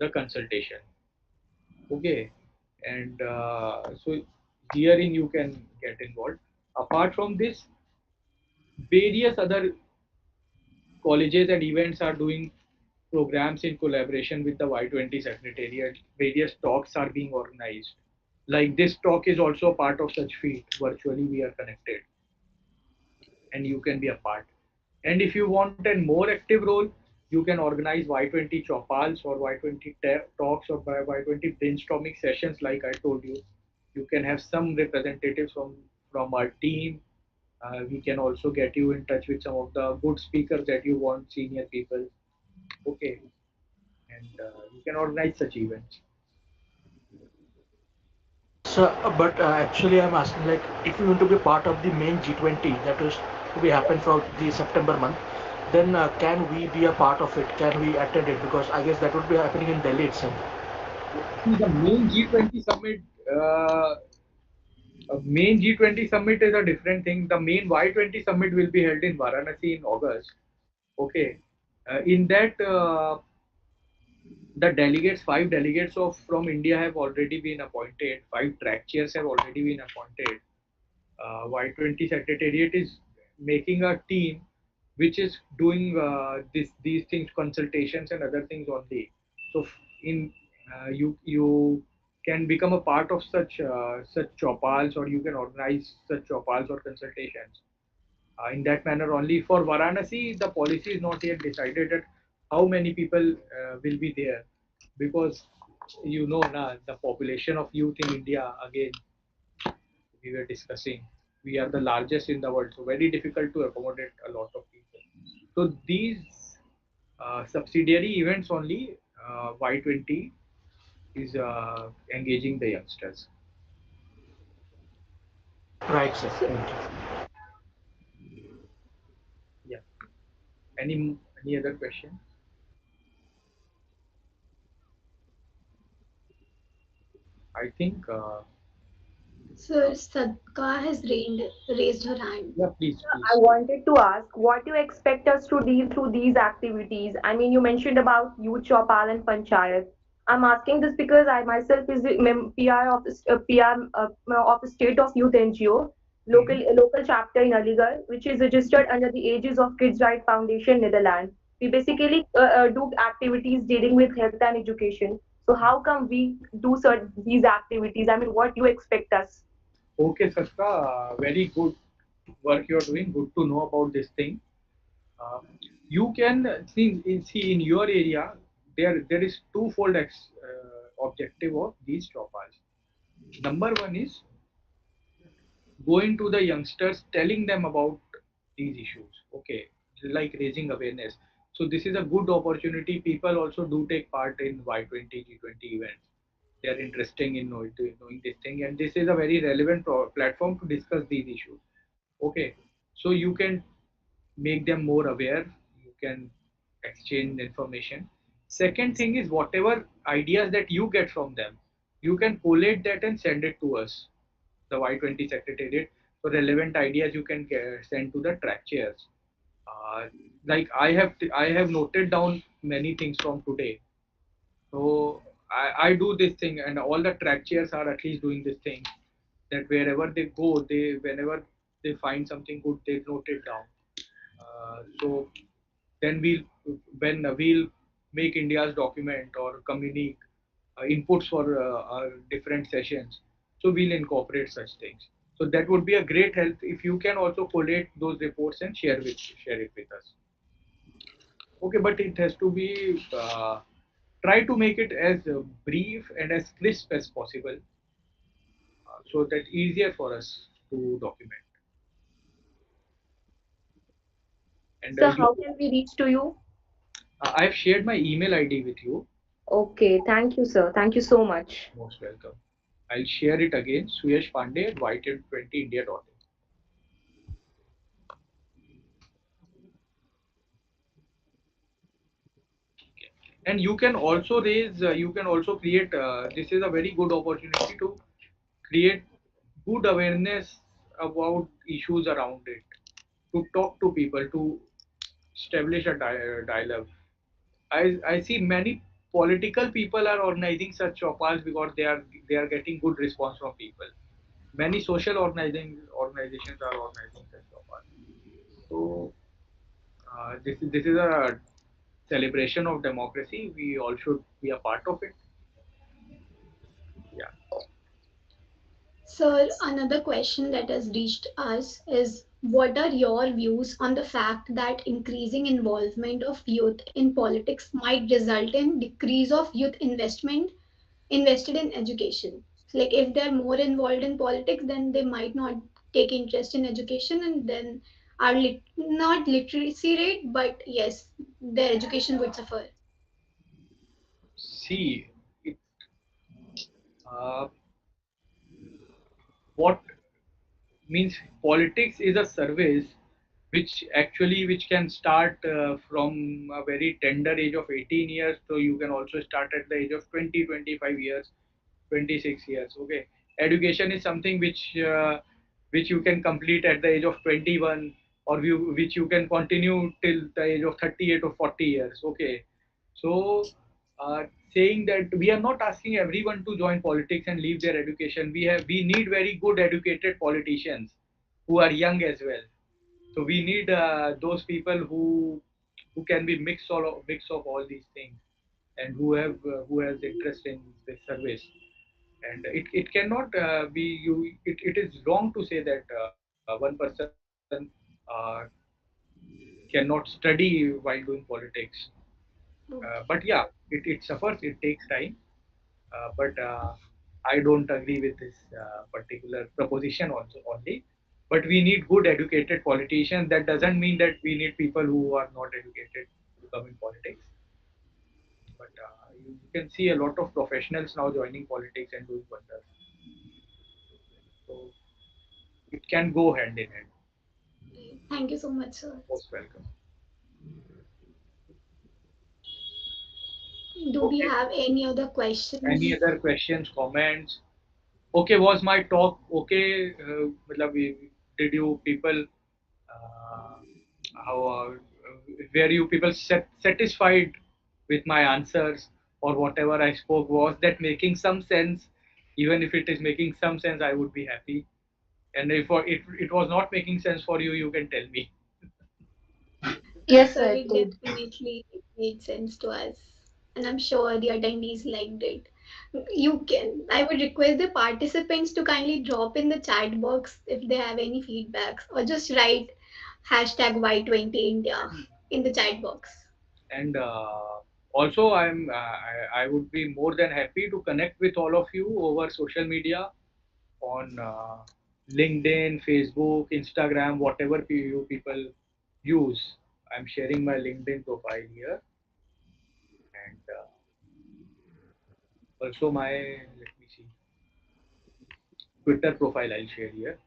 the consultation. Okay, and so herein you can get involved. Apart from this, various other colleges and events are doing programs in collaboration with the Y20 Secretariat. Various talks are being organized. Like this talk is also a part of such feat. Virtually, we are connected, and you can be a part. And if you want a more active role, you can organize Y20 chopals or Y20 talks or Y20 brainstorming sessions, like I told you. You can have some representatives from our team. We can also get you in touch with some of the good speakers that you want, senior people. Okay, and you can organize such events. So, actually, I'm asking like if you want to be part of the main G20 that is to be happen for the September month, then can we be a part of it? Can we attend it? Because I guess that would be happening in Delhi itself. See, the main G20 summit, main G20 summit is a different thing. The main Y20 summit will be held in Varanasi in August. Okay, in that the delegates, 5 delegates of from India have already been appointed. 5 track chairs have already been appointed. Y20 Secretariat is making a team which is doing these things, consultations and other things only. So in you can become a part of such chopals, or you can organize such chopals or consultations. In that manner only. For Varanasi, the policy is not yet decided at how many people will be there, because the population of youth in India, again we were discussing, we are the largest in the world, so very difficult to accommodate a lot of people. So these subsidiary events only, Y20 is engaging the youngsters. Right, sir. So, Thank you. Yeah. Any other question? I think Sir Sadka has raised her hand. yeah, please, I please. wanted to ask what you expect us to deal through these activities. I mean, you mentioned about youth chopal and panchayat. I'm asking this because I myself is the PR of of a state of youth NGO, Mhm. local chapter in Aligarh, which is registered under the Ages of Kids Right Foundation, Netherlands. We basically do activities dealing with health and education. So how come we do these activities? I mean, what you expect us? Okay, Satka, very good work you're doing. Good to know about this thing. Uh, you can see in your area, there is twofold objective of these chopals. Number one is going to the youngsters, telling them about these issues. Okay, like raising awareness. So this is a good opportunity. People also do take part in Y20 G20 events. They are interested in knowing this thing, and this is a very relevant platform to discuss these issues. Okay, so you can make them more aware. You can exchange information. Second thing is, whatever ideas that you get from them, you can collate that and send it to us, the Y20 Secretariat. So relevant ideas you can send to the track chairs. Uh, like I have noted down many things from today. So I do this thing, and all the track chairs are at least doing this thing. That wherever they go, they whenever they find something good, they note it down. So then we'll make India's document or communique inputs for our different sessions. So we'll incorporate such things. So that would be a great help if you can also collate those reports and share it with us. Okay, but it has to be try to make it as brief and as crisp as possible. so that easier for us to document. And Sir, you, how can we reach to you? I've shared my email ID with you. Okay, thank you, sir. Thank you so much. Most welcome. I'll share it again. Suyash Pande at whited20india.in. And you can also raise, you can also create. This is a very good opportunity to create good awareness about issues around it, to talk to people, to establish a dialogue. I see many political people are organizing such chopars because they are getting good response from people. Many social organizations are organizing such chopars. So this is a celebration of democracy. We all should be a part of it. Yeah. Sir, another question that has reached us is, what are your views on the fact that increasing involvement of youth in politics might result in decrease of youth investment invested in education? So, like, if they're more involved in politics, then they might not take interest in education, and then our not literacy rate, but yes, their education would suffer. See, it, uh, what means politics is a service which can start from a very tender age of 18 years, so you can also start at the age of 20, 25 years, 26 years. Okay, education is something which you can complete at the age of 21, or which you can continue till the age of 38 or 40 years. Okay, so uh, saying that we are not asking everyone to join politics and leave their education. We need very good educated politicians who are young as well. So we need those people who can be mix of all these things, and who has interest in this service. And it cannot be you. It is wrong to say that one person uh, cannot study while doing politics. But yeah, it suffers. It takes time. But I don't agree with this particular proposition also only. But we need good educated politicians. That doesn't mean that we need people who are not educated to come in politics. But you can see a lot of professionals now joining politics and doing wonders. So it can go hand in hand. Thank you so much, sir. Most welcome. Do we Okay. have any other Any questions? other questions, comments? Okay, was my talk okay? मतलब did you people uh, how were you people satisfied with my answers, or whatever I spoke, was that making some sense? Even if it is making some sense, I would be happy. And if it was not making sense for you, you can tell me. Yes, So sir, it it did. definitely made sense to us, and I'm sure the attendees liked it. You can. I would request the participants to kindly drop in the chat box if they have any feedbacks, or just write hashtag Y20India in the chat box. And also, I would be more than happy to connect with all of you over social media on LinkedIn, Facebook, Instagram, whatever you people use. I'm sharing my LinkedIn profile here, and also my, let me see, Twitter profile I'll share here.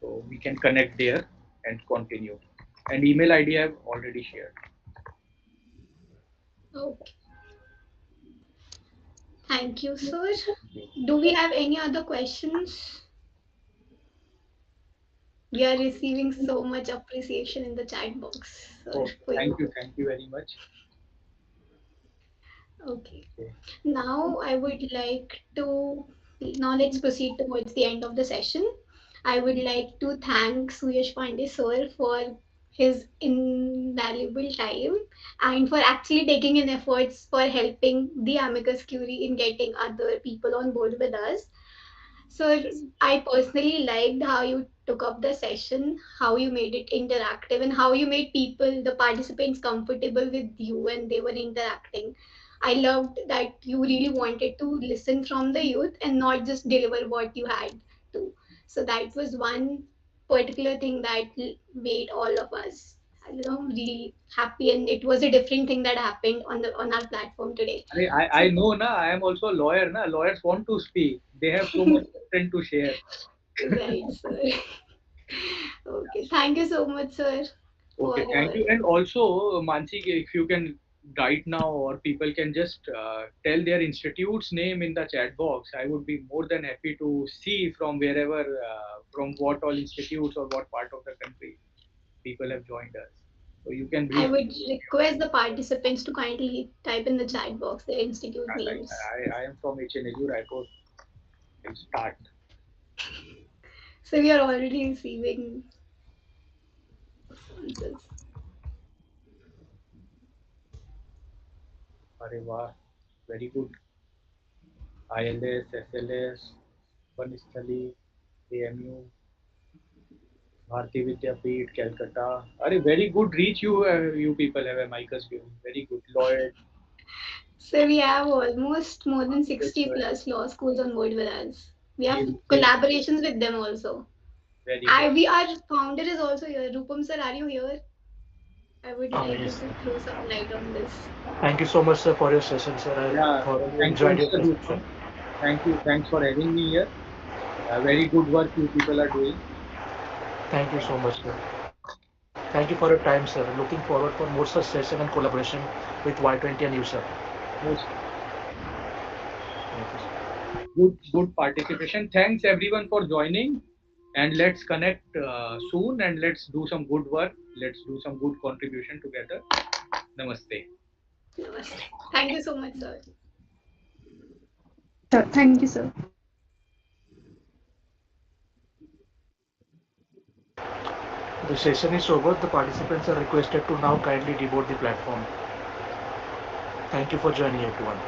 So we can connect there and continue. And email ID I've already shared. Okay. Thank you, sir. Do we have any other questions? We are receiving so much appreciation in the chat box, sir, Oh, for you. thank you very much. Okay. Okay. Now I would like to now let's proceed towards the end of the session. I would like to thank Suyash Pandey sir for his invaluable time and for actually taking in efforts for helping the amicus curie in getting other people on board with us. So I personally liked how you took up the session, how you made it interactive, and how you made people, the participants, comfortable with you and they were interacting. I loved that you really wanted to listen from the youth and not just deliver what you had to. So that was one particular thing that made all of us, really happy, and it was a different thing that happened on our platform today. I So know na. I am also a lawyer na. Lawyers want to speak. They have so much content to share. right, sir. Okay, thank you so much, sir, for Okay, thank your. you. And also, Mansi, if you can right now, or people can just tell their institute's name in the chat box, I would be more than happy to see from wherever, from what all institutes or what part of the country people have joined us. So you can I brief. would request the participants to kindly type in the chat box their institute Like names. I am from HNLU Raipur. I'll start. So we are already receiving responses. Arey वाह, very good. ILS, SLS, Vanistali, AMU, Bharati Vidyapeeth, Calcutta. Are very good reach you people have, Amicus View. Very good. Lloyd, So we have almost more than 60 Lloyd. plus law schools on board with us. We have He collaborations with them also. very I good. we our founder is also here. Rupam sir, are you here? I would Oh, like you yes. to throw some light on this. Thank you so much, sir, for your session, sir. I Yeah. thoroughly Thank you, enjoyed your Mr. session, sir. Rupam. Thank you. Thanks for having me here. Very good work you people are doing. Thank you so much, sir. Thank you for your time, sir. Looking forward for more such session and collaboration with Y20 and you, sir. Most Thank you, sir. good participation. Thanks everyone for joining. And let's connect soon and let's do some good work. Let's do some good contribution together. Namaste. Namaste. Thank you so much, sir. Sure. Thank you, sir. The session is over. The participants are requested to now kindly deboard the platform. Thank you for joining, everyone.